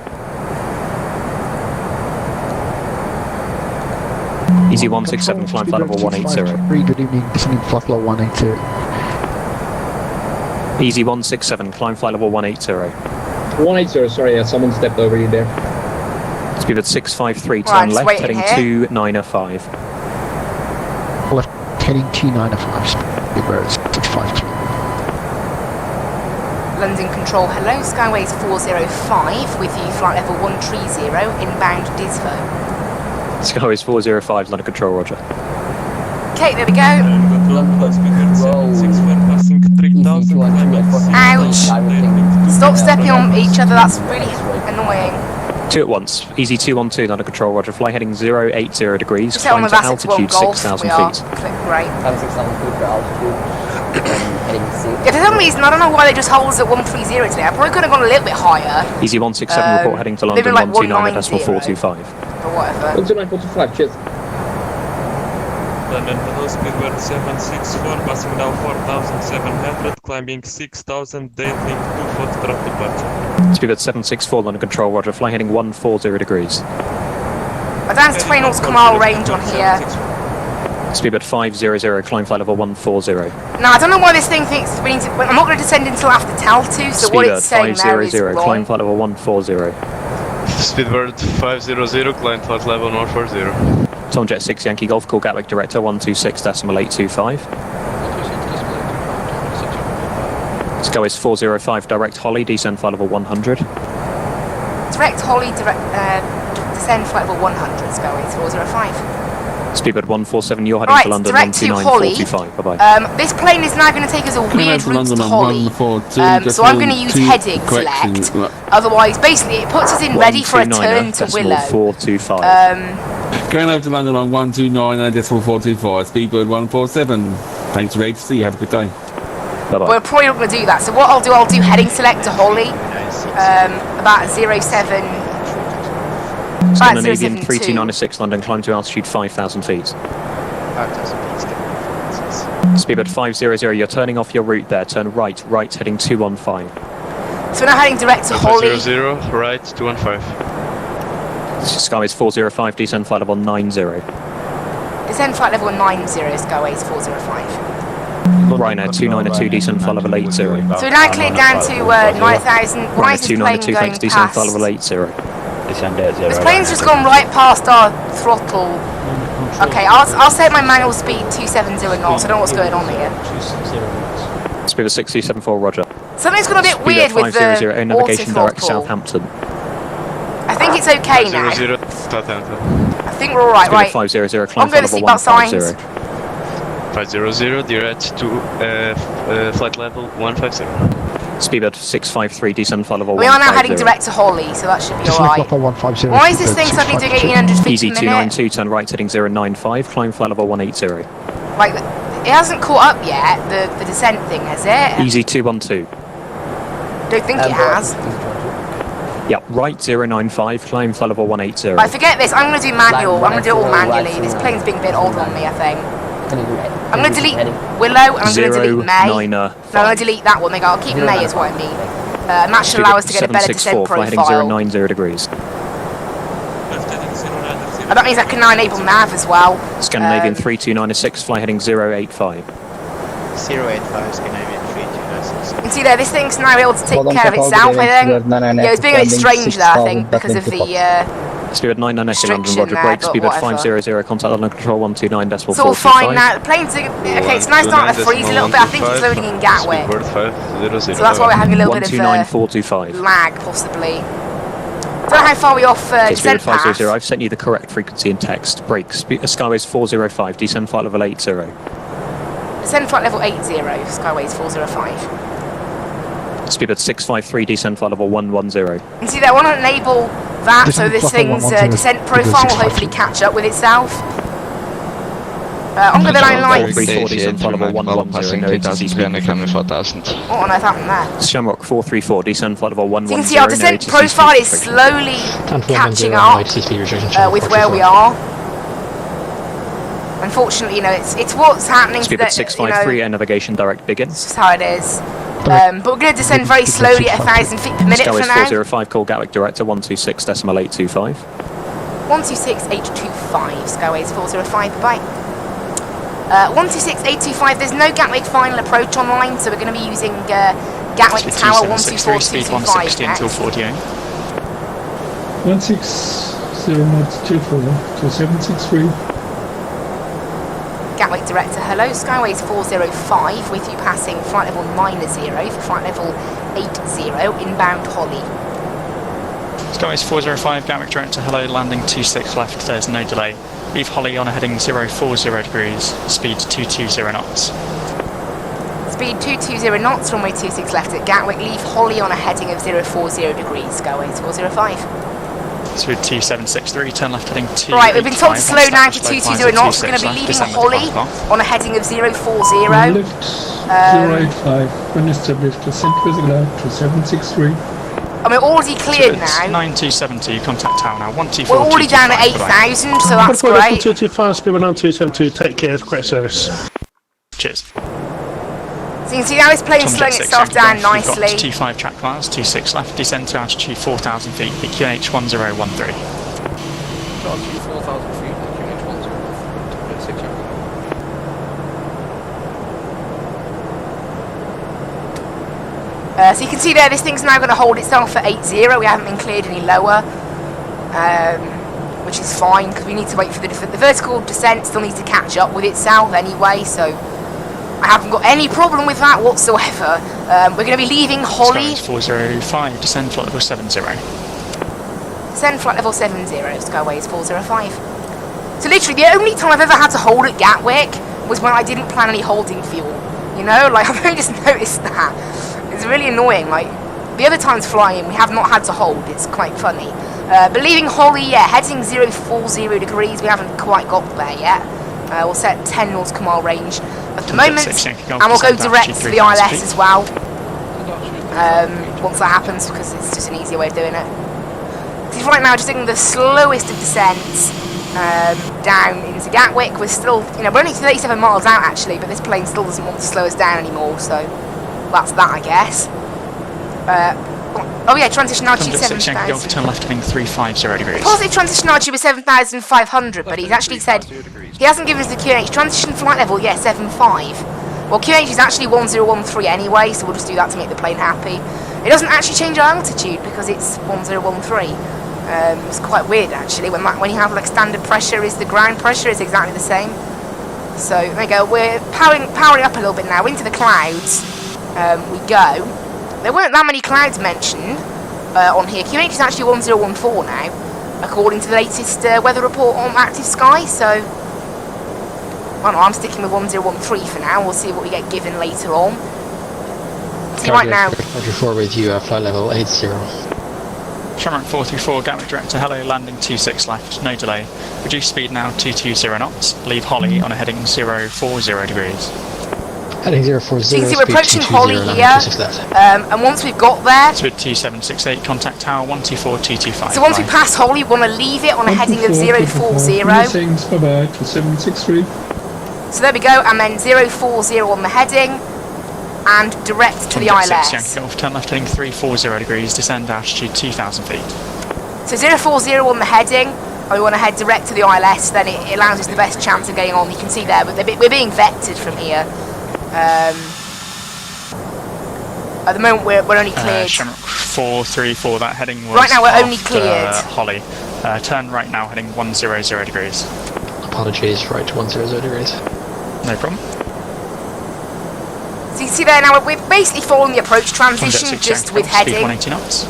Easy 167, climb flight level 180. Good evening, descending flight level 180. Easy 167, climb flight level 180. 180, sorry, someone stepped over you there. Speed at 653, turn Right, left, heading here. 2905. Left heading 295, speed bird 653. London Control, hello, Skyways 405 with you, flight level 130, inbound Disvo. Skyways 405, London Control, roger. Okay, there we go. Ouch! Stop stepping on each other, that's really annoying. 2 at once, easy 212, London Control, roger. Fly heading 080 degrees, Just on climb the to Vatsim altitude 1 Golf, 6,000 we are. feet. Great. 6,000 feet for altitude. Yeah, for some reason, I don't know why they just hold us at 130 today. I probably could have gone a little bit higher. Easy 167, report heading to maybe London, like 129.425. But whatever. 129.45, cheers. London Hello, Speedbird 764, passing now 4,700, climbing 6,000, dating 2 Foxtrot departure. Speedbird 764, London Control, roger. Fly heading 140 degrees. I don't have 20 knots mile range on here. Speedbird 500, climb flight level 140. Now, I don't know why this thing thinks we need to... I'm not going to descend until after TAL2, so what it's saying there is Speedbird 500, climb flight level 140. Speedbird 500, climb flight level 140. Tomjet 6 Yankee Golf, call Gatwick Director 126.825. Skyways 405, direct Holly, descend flight level 100. Direct Holly, descend flight level 100, Skyways 405. Speedbird 147, you're heading Right, to London, direct to Holly. 129.45. Bye-bye. This plane is now going to take us a weird route to Holly. So I'm going to use heading select. Otherwise, basically, it puts us in ready for a turn to Willow. 425. Going over to London on 129.425, Speedbird 147. Thanks for see. Have a good day. Bye-bye. We're probably not going to do that. So what I'll do heading select to Holly. About 07. Scandinavian 3296, London, climb to altitude 5,000 feet. 5,000 feet. Speedbird 500, you're turning off your route there. Turn right, heading 215. So we're now heading direct to Holly. 500, right, 215. Skyways 405, descend flight level 90. Descend flight level 90, Skyways 405. Ryanair 292, descend flight level 80. So we're now cleared down to 9,000. Why is this plane 292, going thanks, descend past? flight level 80. This plane's just gone right past our throttle. Okay, I'll set my manual speed 270 knots. I don't know what's going on here. Speed 6274, roger. Something's gone a bit weird with the Speed navigation direct auto-throttle. Southampton. I think it's okay now. 500, Southampton. I think we're alright, right. 500, climb I'm going to level seatbelt signs. 500, direct to flight level 150. Speedbird 653, descend flight level 150. We are now heading direct to Holly, so that should be alright. Why is this thing suddenly doing 1800 feet Easy per minute? 292, turn right, heading 095, climb flight level 180. Like, it hasn't caught up yet, the descent thing, has it? Easy 212. Don't think it has. Yep, right 095, climb flight level 180. Right, forget this, I'm going to do manual. I'm going to do it all manually. This plane's being a bit old on me, I think. I'm going to delete Willow and I'm going to delete May. No, I'm going to delete that one. I'll keep May is what I mean. And that should allow us to get a better descent profile. Heading 090 degrees. And that means I can now enable nav as well. Scandinavian 3296, fly heading 085. 085 Scandinavian 3296. You can see there, this thing's now able to take care of itself, I think. Yeah, it's being a bit strange there, I think, because of the Speedbird 998 London, roger, break, Speedbird 500, contact London Control 129.425. It's all fine now, the plane's, okay, it's now starting to freeze a little bit, I think it's loading in Gatwick. So that's why we're having a little bit of lag, possibly. Don't know how far we off descent path. 500, I've sent you the correct frequency and text. Break, Skyways 405, descend flight level 80. Descend flight level 80, Skyways 405. Speedbird 653, descend flight level 110. You see, they want to enable that so this thing's descent profile will hopefully catch up with itself. On the line lights. 434, descend flight level 110. No ATC speed. What on earth happened there? Shamrock 434, descend flight level 110. So you can see our descent profile is slowly catching up with where we are. unfortunately, you know, it's what's happening. Speedbird 653, air navigation direct begins. It's just how it is. But we're going to descend very slowly at 1,000 feet per minute for Skyway's now. 405, call Gatwick direct to 126.825. 126.825, Skyways 405, bye. 126.825, there's no Gatwick final approach online, so we're going to be using Gatwick Speed Tower 2763, speed 160 until 48. 160 knots 24 to 763. Gatwick Director, hello, Skyways 405 with you passing flight level 90 for flight level 80, inbound Holly. Skyways 405, Gatwick Director, hello, landing 26 left, there's no delay. Leave Holly on a heading 040 degrees, speed 220 knots. Speed 220 knots, runway 26 left at Gatwick, leave Holly on a heading of 040 degrees, Skyways 405. Speed 2763, turn left heading 2. Right, we've been told to slow down to 220 knots. We're going to be leaving Holly on a heading of 040. Lift 085, when established, descent with allowed to 763. And we're already cleared now. 9270, contact tower now, 124. We're already down at 8,000, so that's great. 225, speed 272, take care, correct service. Cheers. So you can see now it's plane slowing itself down nicely. We've got 25 track miles, 26 left, descend to altitude 4,000 feet, QNH 1013. Altitude 4,000 feet, QNH 1013. So you can see there, this thing's now going to hold itself at 80. We haven't been cleared any lower, which is fine because we need to wait for the vertical descent. Still needs to catch up with itself anyway, so I haven't got any problem with that whatsoever. We're going to be leaving Holly. Skyways 405, descend flight level 70. Descend flight level 70, Skyways 405. So literally, the only time I've ever had to hold at Gatwick was when I didn't plan any holding fuel. You know, like I've only just noticed that. It's really annoying. Like the other times flying, we have not had to hold. It's quite funny. But leaving Holly, yeah, heading 040 degrees. We haven't quite got there yet. We'll set 10 nautical mile range at the moment, and we'll go direct to the ILS as well. Once that happens, because it's just an easier way of doing it. Because right now, just doing the slowest of descents down into Gatwick. We're still, you know, we're only 37 miles out actually, but this plane still doesn't want to slow us down anymore. So that's that, I guess. Oh yeah, transition altitude 7,000. Turn left heading 350 degrees. Positive transition altitude was 7,500, but he's actually said he hasn't given us the QNH transition flight level. Yeah, 75. Well, QNH is actually 1013 anyway, so we'll just do that to make the plane happy. It doesn't actually change our altitude because it's 1013. It's quite weird actually when you have like standard pressure is the ground pressure is exactly the same. So there we go. We're powering up a little bit now into the clouds. We go. There weren't that many clouds mentioned on here. QNH is actually 1014 now, according to the latest weather report on Active Sky. So, I don't know, I'm sticking with 1013 for now. We'll see what we get given later on. See right now. Roger 4 with you, flight level 80. Shamrock 434, Gatwick Director, hello, landing 26 left, no delay. Reduce speed now 220 knots. Leave Holly on a heading 040 degrees. Heading 040. So you can see we're approaching Holly here, and once we've got there, Speed 2768, contact tower 124225. so once we pass Holly, we want to leave it on a heading of 040. Thanks, bye-bye, to 763. So there we go, and then 040 on the heading, and direct to the ILS. Golf, turn left heading 340 degrees, descend altitude 2,000 feet. So 040 on the heading, and we want to head direct to the ILS, then it allows us the best chance of getting on. You can see there, but we're being vectored from here. At the moment we're only cleared. Shamrock 434, that heading was right now we're only cleared. Holly. Turn right now heading 100 degrees. Apologies, right to 100 degrees. No problem. So you can see there now we're basically following the approach transition just with heading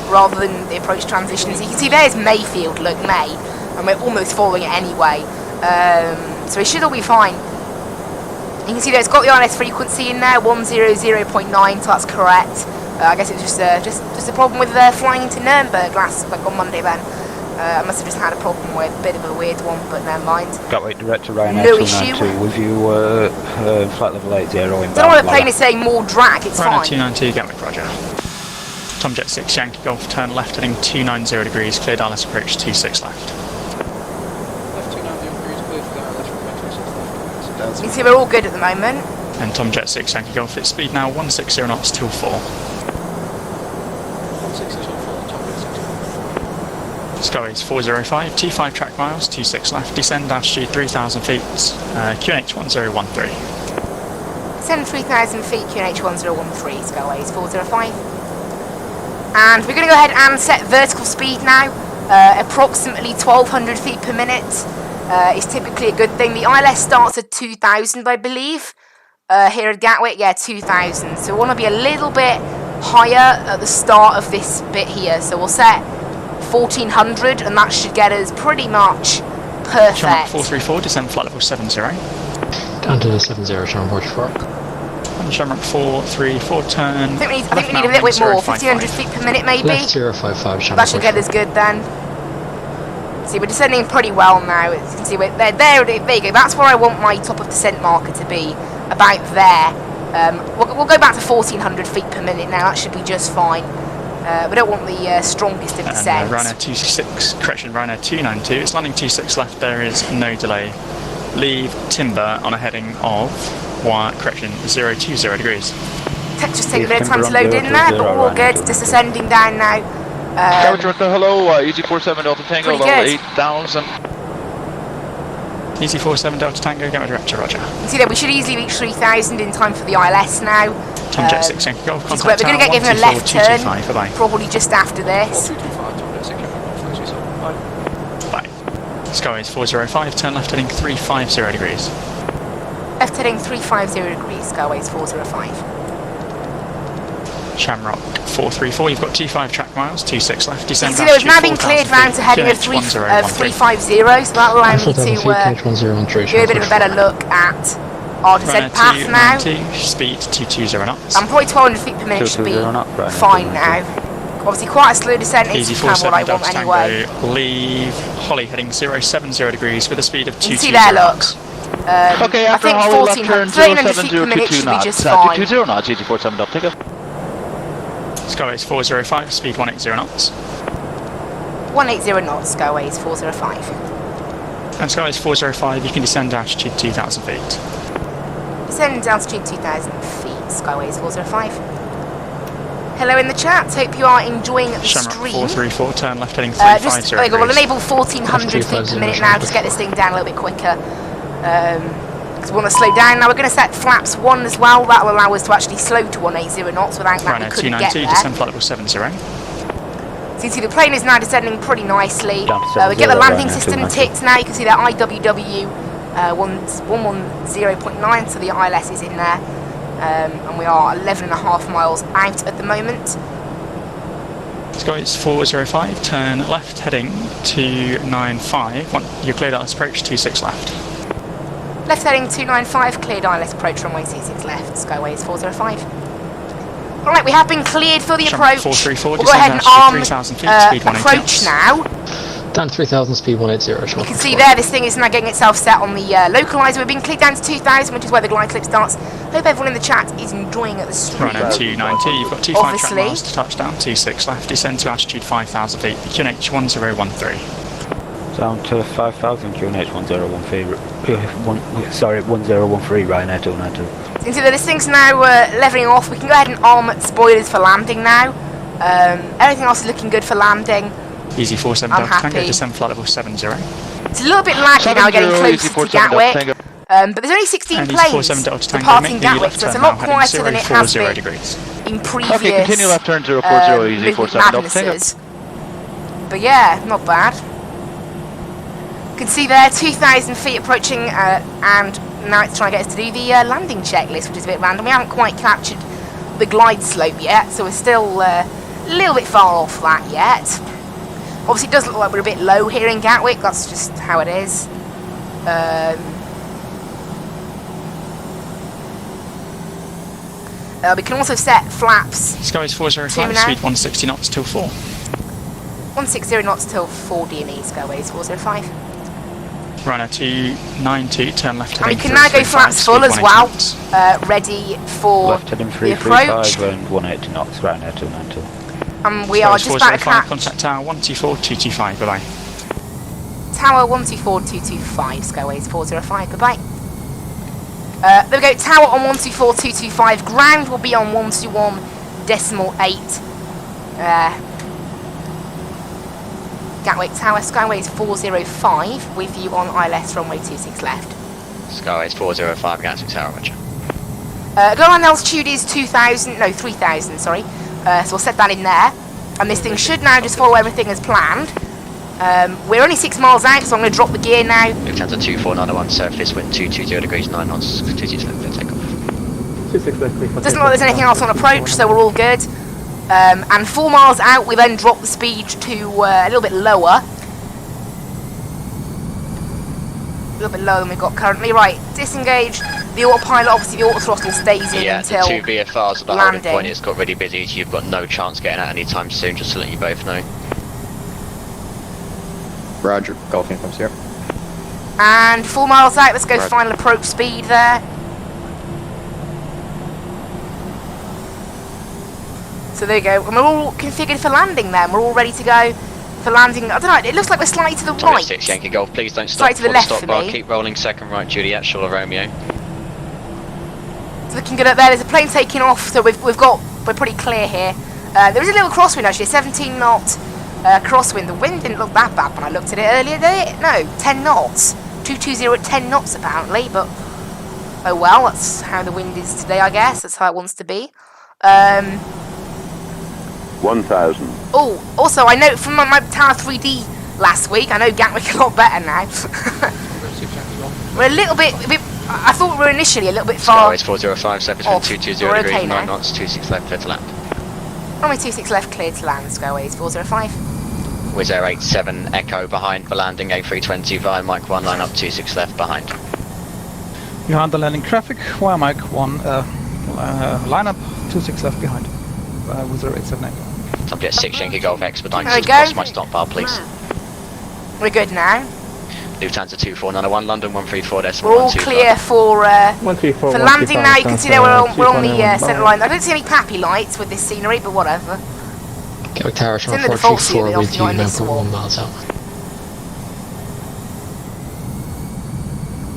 rather than the approach transition. So you can see there's Mayfield, look, May, and we're almost following it anyway. So it should all be fine. You can see that it's got the ILS frequency in there, 100.9, so that's correct. I guess it was just a problem with flying into Nuremberg like on Monday then. I must have just had a problem with a bit of a weird one, but never mind. Gatwick Director Ryanair no issue. 292 with you, flight level 80 inbound. Don't know why the plane is saying more drag, it's Ryanair fine. 292, Gatwick, roger. Tomjet 6, Yankee Golf, turn left heading 290 degrees, cleared ILS approach 26 left. Left 290 degrees, clear to the ILS, 26 left. You can see we're all good at the moment. And Tom Jet 6 Yankee Golf, its speed now 160 knots till 4. 160 till 4, Tom Jet 6. Skyways 405, T5 track miles, 26 left, descend altitude 3,000 feet, QNH 1013. Descend 3,000 feet, QNH 1013, Skyways 405. And we're going to go ahead and set vertical speed now. Approximately 1,200 feet per minute is typically a good thing. The ILS starts at 2,000, I believe. Here at Gatwick, yeah, 2,000. So we want to be a little bit higher at the start of this bit here. So we'll set 1,400, and that should get us pretty much perfect. Sharp 434, descend flight level 70. Down to 70, Sharp 44. And Shamrock 434, turn. I think we need a little bit more, 1,500 feet per minute maybe. Left 055, Shamrock. That should get us good then. See, we're descending pretty well now. As you can see, there you go. That's where I want my top of descent marker to be, about there. We'll go back to 1,400 feet per minute now. That should be just fine. We don't want the strongest of descents. Ryanair 26, correction, Ryanair 292. It's landing 26 left. There is no delay. Leave timber on a heading of 020 degrees. Text just take a bit of time to load in there, but we're all good. Just ascending down now. Hello, Easy 47 Delta Tango, level 8,000. Easy 47 Delta Tango, Gamma Director, roger. You see there, we should easily reach 3,000 in time for the ILS now. Tom Jet 6 Yankee Golf, We're contact going to get given a left turn, bye-bye. probably just after this. Bye. Skyways 405, turn left heading 350 degrees. Left heading 350 degrees, Skyways 405. Shamrock 434, you've got T5 track miles, 26 left, descend. You see, we've now been cleared round to heading of 350, so that will allow me to do a bit of a better look at our descent path now. Speed 220 knots. I'm probably 1,200 feet per minute should be fine now. Obviously quite a slow descent, it's kind of what I want anyway. Leave Holly heading 070 degrees with a speed of 220 knots. You can see there, look. Okay, after Holly left turn 07022 knots. 220 knots, Easy 47 Delta Tango. Skyways 405, speed 180 knots. 180 knots, Skyways 405. And Skyways 405, you can descend altitude 2,000 feet. Descend altitude 2,000 feet, Skyways 405. Hello in the chat, hope you are enjoying the Shamrock stream. 434, turn left heading 350 degrees. We'll enable 1,400 feet per minute now, just get this thing down a little bit quicker. Because we want to slow down. Now we're going to set flaps 1 as well. That will allow us to actually slow to 180 knots. Without that, we couldn't get there. Descend flight level 70. So you can see the plane is now descending pretty nicely. We get the landing system ticked now. You can see that IWW 110.9, so the ILS is in there. And we are 11.5 miles out at the moment. Skyways 405, turn left heading 295. You're cleared out this approach, 26 left. Left heading 295, cleared ILS approach runway 26 left, Skyways 405. Alright, we have been cleared for the approach. 434, we'll go ahead and arm approach now. Down 3,000, speed 180. You can see there, this thing is now getting itself set on the localizer. We've been cleared down to 2,000, which is where the glide clip starts. Hope everyone in the chat is enjoying the stream. Ryanair 290, you've got 25 track miles to touchdown, 26 left, descend to altitude 5,000 feet, QNH 1013. Down to 5,000, QNH 1013, 1013, Ryanair 292. So you can see that this thing's now levelling off. We can go ahead and arm spoilers for landing now. Everything else is looking good for landing. Easy 47 Delta Tango, descend flight level 70. It's a little bit laggy now getting closer to Gatwick. But there's only 16 planes departing Gatwick, so it's a lot quieter than it has been in previous okay, continue left turn 040, Easy 47 Delta Tango. But yeah, not bad. You can see there, 2,000 feet approaching, and now it's trying to get us to do the landing checklist, which is a bit random. We haven't quite captured the glide slope yet, so we're still a little bit far off that yet. Obviously, it does look like we're a bit low here in Gatwick. That's just how it is. We can also set flaps. Skyways 405, speed 160 knots till 4. 160 knots till 4 DME, Skyways 405. Ryanair 292, turn left heading. And we can now go flaps full as well, ready for left heading the approach. 335 and 180 knots, Ryanair 292. And we are just about to catch. Contact tower 124225, bye bye. Tower 124225, Skyways 405, bye bye. There we go, tower on 124.225, ground will be on 121.8. Gatwick Tower, Skyways 405, with you on ILS runway 26 left. Skyways 405, Gatwick Tower, roger. Global altitude is 3,000, sorry. So we'll set that in there. And this thing should now just follow everything as planned. We're only 6 miles out, so I'm going to drop the gear now. Lufthansa 2491, surface wind 220 degrees 9 knots, 26 left, clear takeoff. Doesn't look like there's anything else on approach, so we're all good. And 4 miles out, we then drop the speed to a little bit lower. A little bit lower than we've got currently. Right, disengage. The autopilot, obviously the auto throttle stays in until the 2 VFRs at the landing. holding point, it's got really busy, so you've got no chance getting out anytime soon, just to let you both know. Roger, Golf Incomes here. And 4 miles out, let's go Right. final approach speed there. So there you go, and we're all configured for landing then, we're all ready to go for landing. I don't know, it looks like we're slightly to the right. 6 Yankee Golf, please don't stop Slightly to the before left stop for bar, me. keep rolling, second right, Juliet, Charlotte Romeo. It's looking good up there, there's a plane taking off, so we're pretty clear here. There was a little crosswind actually, a 17 knot crosswind. The wind didn't look that bad when I looked at it earlier, did it? No, 10 knots. 220 at 10 knots apparently, but oh well, that's how the wind is today, I guess. That's how it wants to be. 1,000. Oh, also I know from my Tower 3D last week, I know Gatwick a lot better now. We're a little bit, I thought we were initially a little bit far. Skyways 405, surface wind 220 We're degrees, okay 9 now. knots, 26 left, clear to land. Runway 26 left, cleared to land, Skyways 405. Wizz Air 87 Echo behind for landing, A320 via Mike 1, line up 26 left behind. You handle landing traffic via Mike 1, line up 26 left behind. Wizz Air 87 Echo. Subject 6 Yankee Golf expedite There we across go. my stop bar, please. We're good now. Lufthansa 2491, London 134.125. We're all clear for landing now. You can see there we're on the centre line. I don't see any pappy lights with this scenery, but whatever. Gatwick Tower, It's in the default ceiling, with obviously you, not in this 9.1 one. miles out.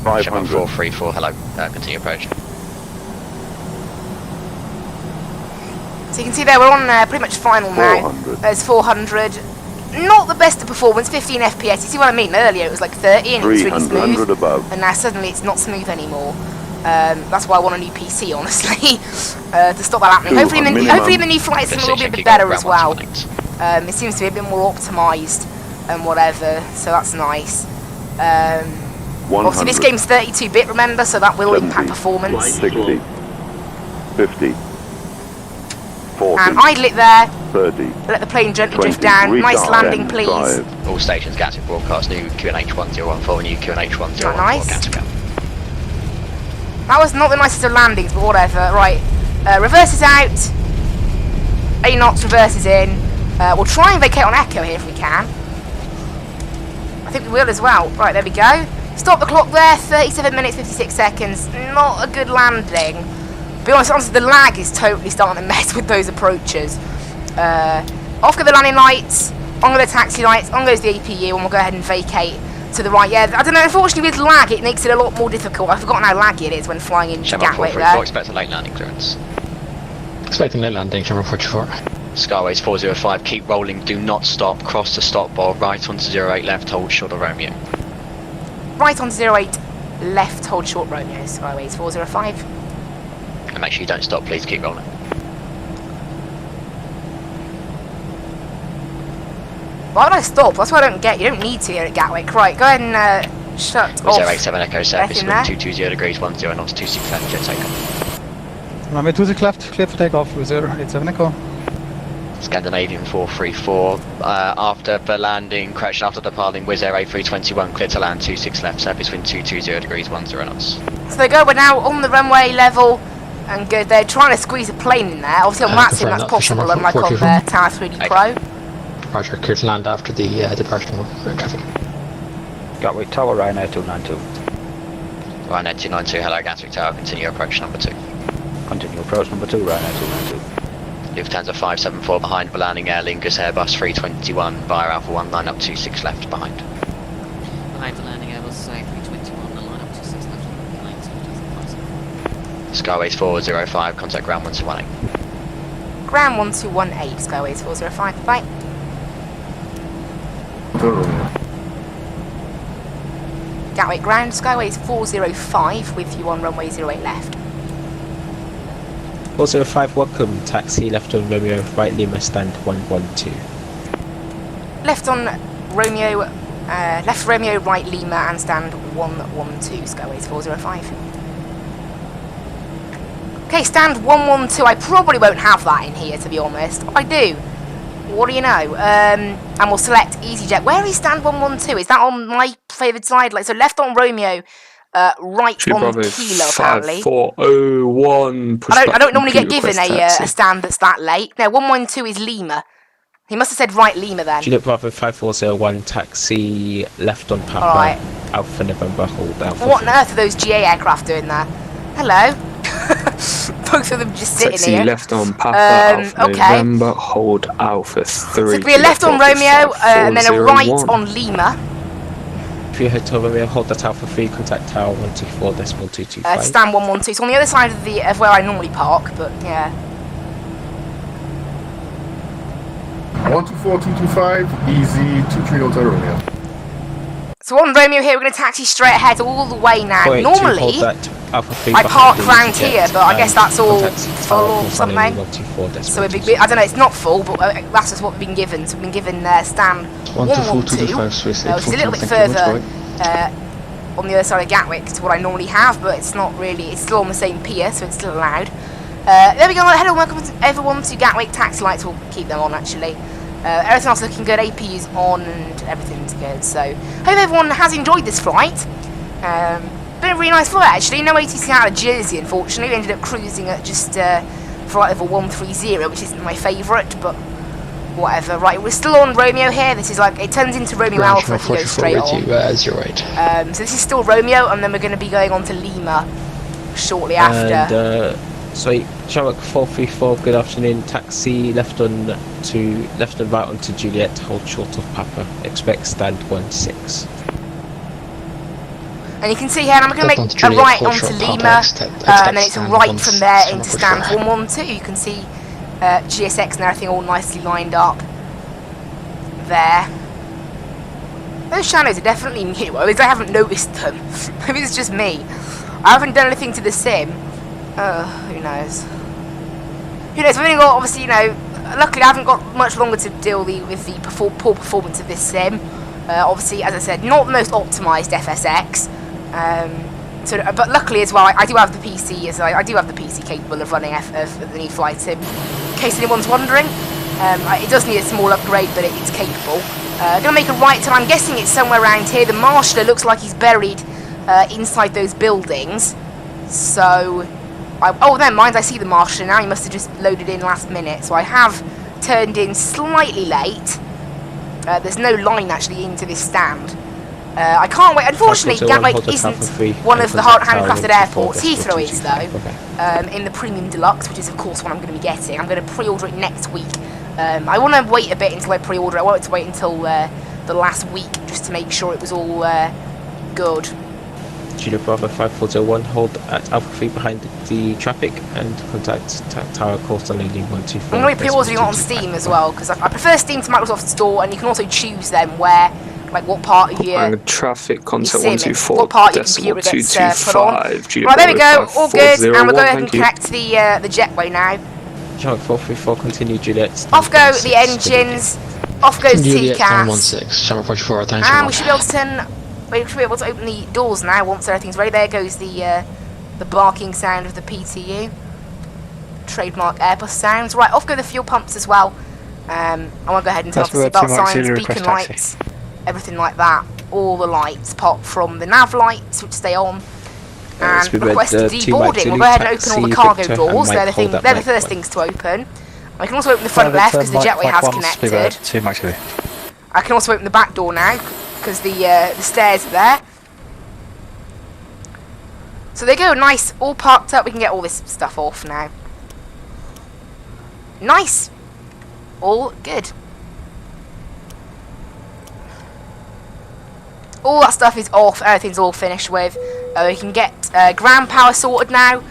500. 434, hello, continue approach. So you can see there we're on pretty much final now. 400. There's 400. Not the best of performance, 15 FPS. You see what I mean? Earlier it was like 30 and it was really 300, 100 smooth. above. And now suddenly it's not smooth anymore. That's why I want a new PC, honestly, to stop that happening. Hopefully in the new flight sim it will be a bit better as well. It seems to be a bit more optimised and whatever, so that's nice. Obviously this game's 32-bit, remember, so that will impact performance. 60, 50, 40, And idle it there. 30, Let the plane gently 20, drift down. Nice retard, landing, 10, please. drive. All stations, Gatwick broadcast, new QNH 1014, new QNH 1014, Nice. Gatwick. That was not the nicest of landings, but whatever. Right, reverse is out. 8 knots, reverse is in. We'll try and vacate on Echo here if we can. I think we will as well. Right, there we go. Stop the clock there. 37 minutes, 56 seconds. Not a good landing. To be honest, honestly, the lag is totally starting to mess with those approaches. Off go the landing lights. On go the taxi lights. On goes the APU, and we'll go ahead and vacate to the right. Yeah, I don't know, unfortunately with lag it makes it a lot more difficult. I've forgotten how laggy it is when flying into Shamrock Gatwick 434, there. expect a late landing clearance. Expecting late landing, Shamrock 44. Skyways 405, keep rolling, do not stop, cross the stop bar, right onto 08 left, hold short of Romeo. Right on 08, left, hold short Romeo, Skyways 405. And make sure you don't stop, please keep rolling. Why would I stop? That's what I don't get. You don't need to here at Gatwick. Right, go ahead and shut off. 087 Echo surface in wind there. 220 degrees 10 knots 26 left, jet takeoff. Runway 26 left, clear for takeoff, Wizz Air 87 Echo. Scandinavian 434, after the landing, correction after departing, Wizz Air A321, clear to land 26 left, surface wind 220 degrees 10 knots. So they go, we're now on the runway level and good. They're trying to squeeze a plane in there. Obviously on Vatsim that's possible, unlike on the Tower 3D Pro. Roger, clear to land after the departure of traffic. Gatwick Tower, Ryanair 292. Ryanair 292, hello Gatwick Tower, continue approach number 2. Continue approach number 2, Ryanair 292. Lufthansa 574 behind for landing Aer Lingus Airbus 321 via Alpha 1, line up 26 left behind. Behind the landing Airbus A321, line up 26 left, line 2057. Skyways 405, contact ground 1218. Ground 1218, Skyways 405, bye. Gatwick ground, Skyways 405 with you on runway 08 left. 405, welcome. Taxi left on Romeo, right Lima, stand 112. Left on Romeo, left Romeo, right Lima, and stand 112, Skyways 405. Okay, stand 112. I probably won't have that in here, to be honest. I do. What do you know? And we'll select EasyJet. Where is stand 112? Is that on my favoured side? Like, so left on Romeo, right on Kilo, apparently. 5401. I don't normally get given a stand that's that late. No, 112 is Lima. He must have said right Lima then. Juliet Bravo 5401, taxi left on Papa. Alright. Alpha November, hold Alpha. What on earth are those GA aircraft doing there? Hello. Both of them just sitting Taxi here. left on Papa, Alpha okay. November, hold Alpha 3. So it'll be a left on Romeo, and then a right on Lima. If you head to Romeo, hold that Alpha 3, contact tower 124.225. Stand 112. So on the other side of where I normally park, but yeah. 124.225, easy 230 Romeo. So on Romeo here, we're going to taxi straight ahead all the way now. Wait, normally, I park round here, but I guess that's all full or something. So I don't know, it's not full, but that's just what we've been given. So we've been given stand 112, which is a little bit further on the other side of Gatwick to what I normally have, but it's not really, it's still on the same pier, so it's still allowed. There we go, hello, welcome everyone to Gatwick. Taxi lights, will keep them on actually. Everything else looking good, AP's on and everything's good, so hope everyone has enjoyed this flight. Been a really nice flight actually, no ATC out of Jersey unfortunately. We ended up cruising at just flight level 130, which isn't my favourite, but whatever. Right, we're still on Romeo here. This is like, it turns into Romeo Alpha if you go straight on. So this is still Romeo, and then we're going to be going on to Lima shortly after. Sorry, Shamrock 434, good afternoon. Taxi left and right onto Juliet, hold short of Papa. Expect stand 16. And you can see here, and I'm going to make a right onto Lima, and then it's a right from there into stand 112. You can see GSX and everything all nicely lined up there. Those shadows are definitely new, at least I haven't noticed them. Maybe it's just me. I haven't done anything to the sim. Who knows? Who knows? I've only got, obviously, you know, luckily I haven't got much longer to deal with the poor performance of this sim. Obviously, as I said, not the most optimised FSX. But luckily as well, I do have the PC. I do have the PC capable of running the new flight sim. In case anyone's wondering, it does need a small upgrade, but it's capable. Gonna make a right turn. I'm guessing it's somewhere around here. The marshaller looks like he's buried inside those buildings. So. Oh, never mind, I see the marshaller now. He must have just loaded in last minute. So I have turned in slightly late. There's no line actually into this stand. I can't wait. Unfortunately, Gatwick isn't one of the handcrafted airports. Heathrow is, though, in the Premium Deluxe, which is, of course, what I'm going to be getting. I'm going to pre-order it next week. I want to wait a bit until I pre-order it. I wanted to wait until the last week just to make sure it was all good. Julia Bravo 5401, hold at Alpha 3 behind the traffic and contact Tower course on landing 124. I'm going to be pre-ordering it on Steam as well, because I prefer Steam to Microsoft Store, and you can also choose them where, like, what part of your traffic contact 124, what part of your computer gets put on. Right, there we go, all good, and we'll go ahead and connect the jetway now. Shark 434, continue Juliet. Off go the engines, off goes TCAS, 16, Shamrock 44, thanks. And we should be able to turn. We should be able to open the doors now once everything's ready. There goes the barking sound of the PTU. Trademark Airbus sounds. Right, off go the fuel pumps as well. I want to go ahead and turn off the seatbelt signs, beacon lights, everything like that. All the lights, apart from the nav lights, which stay on. And request deboarding. We'll go ahead and open all the cargo doors. They're the first things to open. I can also open the front left because the jetway has connected. I can also open the back door now, because the stairs are there. So they go nice, all parked up. We can get all this stuff off now. Nice, all good. All that stuff is off. Everything's all finished with. We can get ground power sorted now.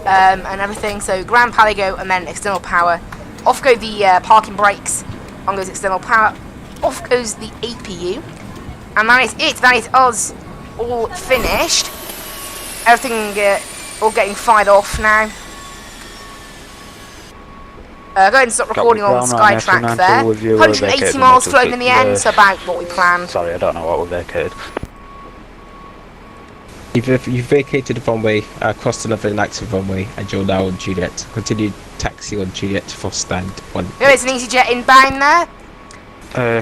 and everything. So ground power go, and then external power. Off go the parking brakes. On goes external power. Off goes the APU. And that is it. That is us all finished. Everything all getting fired off now. Go ahead and stop recording on Skytrack there. 180 miles flown in the end, so about what we planned. Sorry, I don't know what we've vacated. You've vacated the runway, crossed another inactive runway, and you're now on Juliet. Continue taxi on Juliet for stand 1. There's an EasyJet inbound there.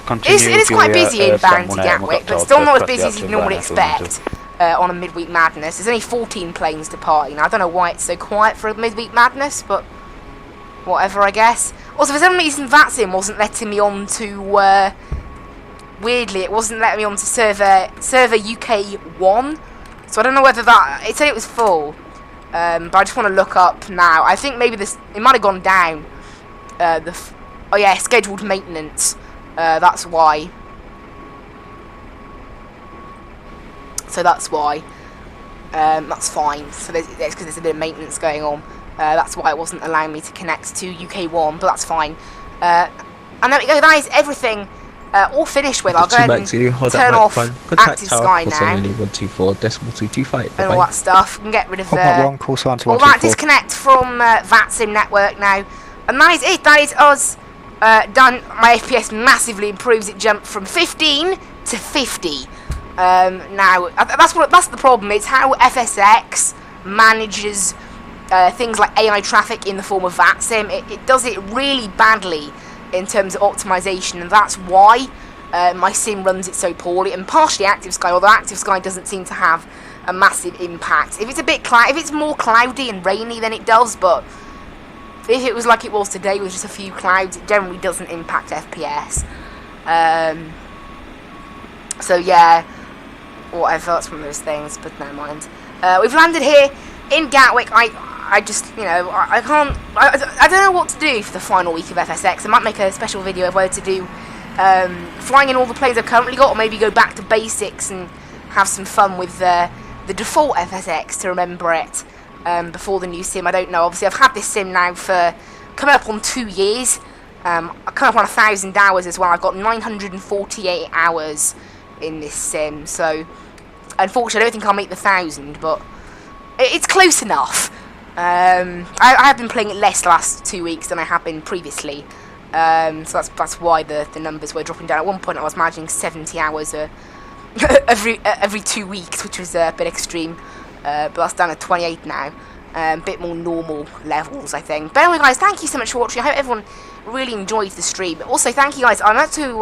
Continue It is quite busy inbound to 18, Gatwick, but still not as busy as you'd normally expect on a Midweek Madness. There's only 14 planes departing. Now, I don't know why it's so quiet for a Midweek Madness, but whatever, I guess. Also, for some reason, Vatsim wasn't letting me on to, weirdly, it wasn't letting me on to server UK 1. So I don't know whether that, it said it was full. But I just want to look up now. I think maybe this, it might have gone down. Oh yeah, scheduled maintenance. That's why. So that's why. That's fine. So it's because there's a bit of maintenance going on. That's why it wasn't allowing me to connect to UK1, but that's fine. And there we go, that is everything all finished with. I'll go ahead and turn off Active Sky now. 124.225. And all that stuff. We can get rid of all that disconnect from Vatsim network now. And that is it. That is us done. My FPS massively improves. It jumped from 15 to 50. Now, that's the problem. It's how FSX manages things like AI traffic in the form of Vatsim. It does it really badly in terms of optimization, and that's why my sim runs it so poorly, and partially Active Sky, although Active Sky doesn't seem to have a massive impact. If it's a bit if it's more cloudy and rainy, then it does, but if it was like it was today with just a few clouds, it generally doesn't impact FPS. So yeah, whatever, that's one of those things, but never mind. We've landed here in Gatwick. I just, you know, I can't, I don't know what to do for the final week of FSX. I might make a special video of whether to do flying in all the planes I've currently got, or maybe go back to basics and have some fun with the default FSX to remember it before the new sim. I don't know. Obviously, I've had this sim now for coming up on 2 years. I come up on 1,000 hours as well. I've got 948 hours in this sim, so unfortunately, I don't think I'll make the 1,000, but it's close enough. I have been playing it less the last 2 weeks than I have been previously, so that's why the numbers were dropping down. At one point I was managing 70 hours every 2 weeks, which was a bit extreme, but that's down to 28 now. A bit more normal levels, I think. But anyway, guys, thank you so much for watching. I hope everyone really enjoyed the stream. Also, thank you guys. I'm up to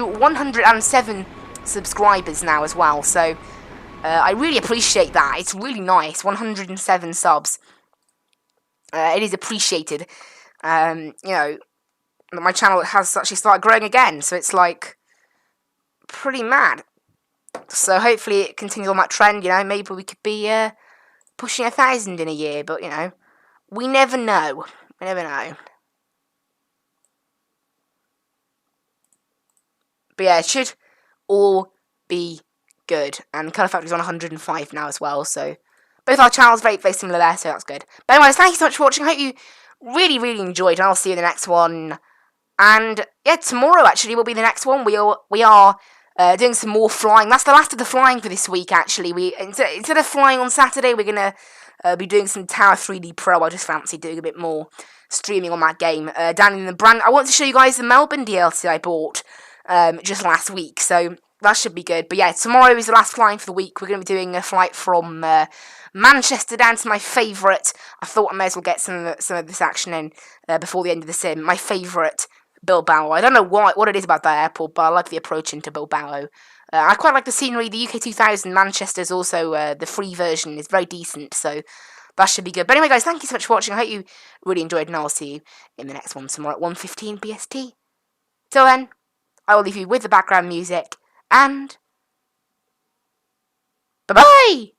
107 subscribers now as well, so I really appreciate that. It's really nice. 107 subs. It is appreciated. You know, my channel has actually started growing again, so it's like pretty mad. So hopefully it continues on that trend. You know, maybe we could be pushing 1,000 in a year, but you know, we never know. We never know. But yeah, it should all be good. And Colour Factory's on 105 now as well, so both our channels very, very similar there, so that's good. But anyways, thank you so much for watching. I hope you really, really enjoyed, and I'll see you in the next one. And yeah, tomorrow actually will be the next one. We are doing some more flying. That's the last of the flying for this week, actually. Instead of flying on Saturday, we're going to be doing some Tower 3D Pro. I just fancy doing a bit more streaming on that game. Down in the brand, I want to show you guys the Melbourne DLC I bought just last week, so that should be good. But yeah, tomorrow is the last flying for the week. We're going to be doing a flight from Manchester down to my favourite. I thought I may as well get some of this action in before the end of the sim. My favourite, Bilbao. I don't know what it is about that airport, but I like the approach into Bilbao. I quite like the scenery. The UK 2000 Manchester is also the free version is very decent, so that should be good. But anyway, guys, thank you so much for watching. I hope you really enjoyed, and I'll see you in the next one tomorrow at 1:15 BST. Till then, I will leave you with the background music, and bye-bye!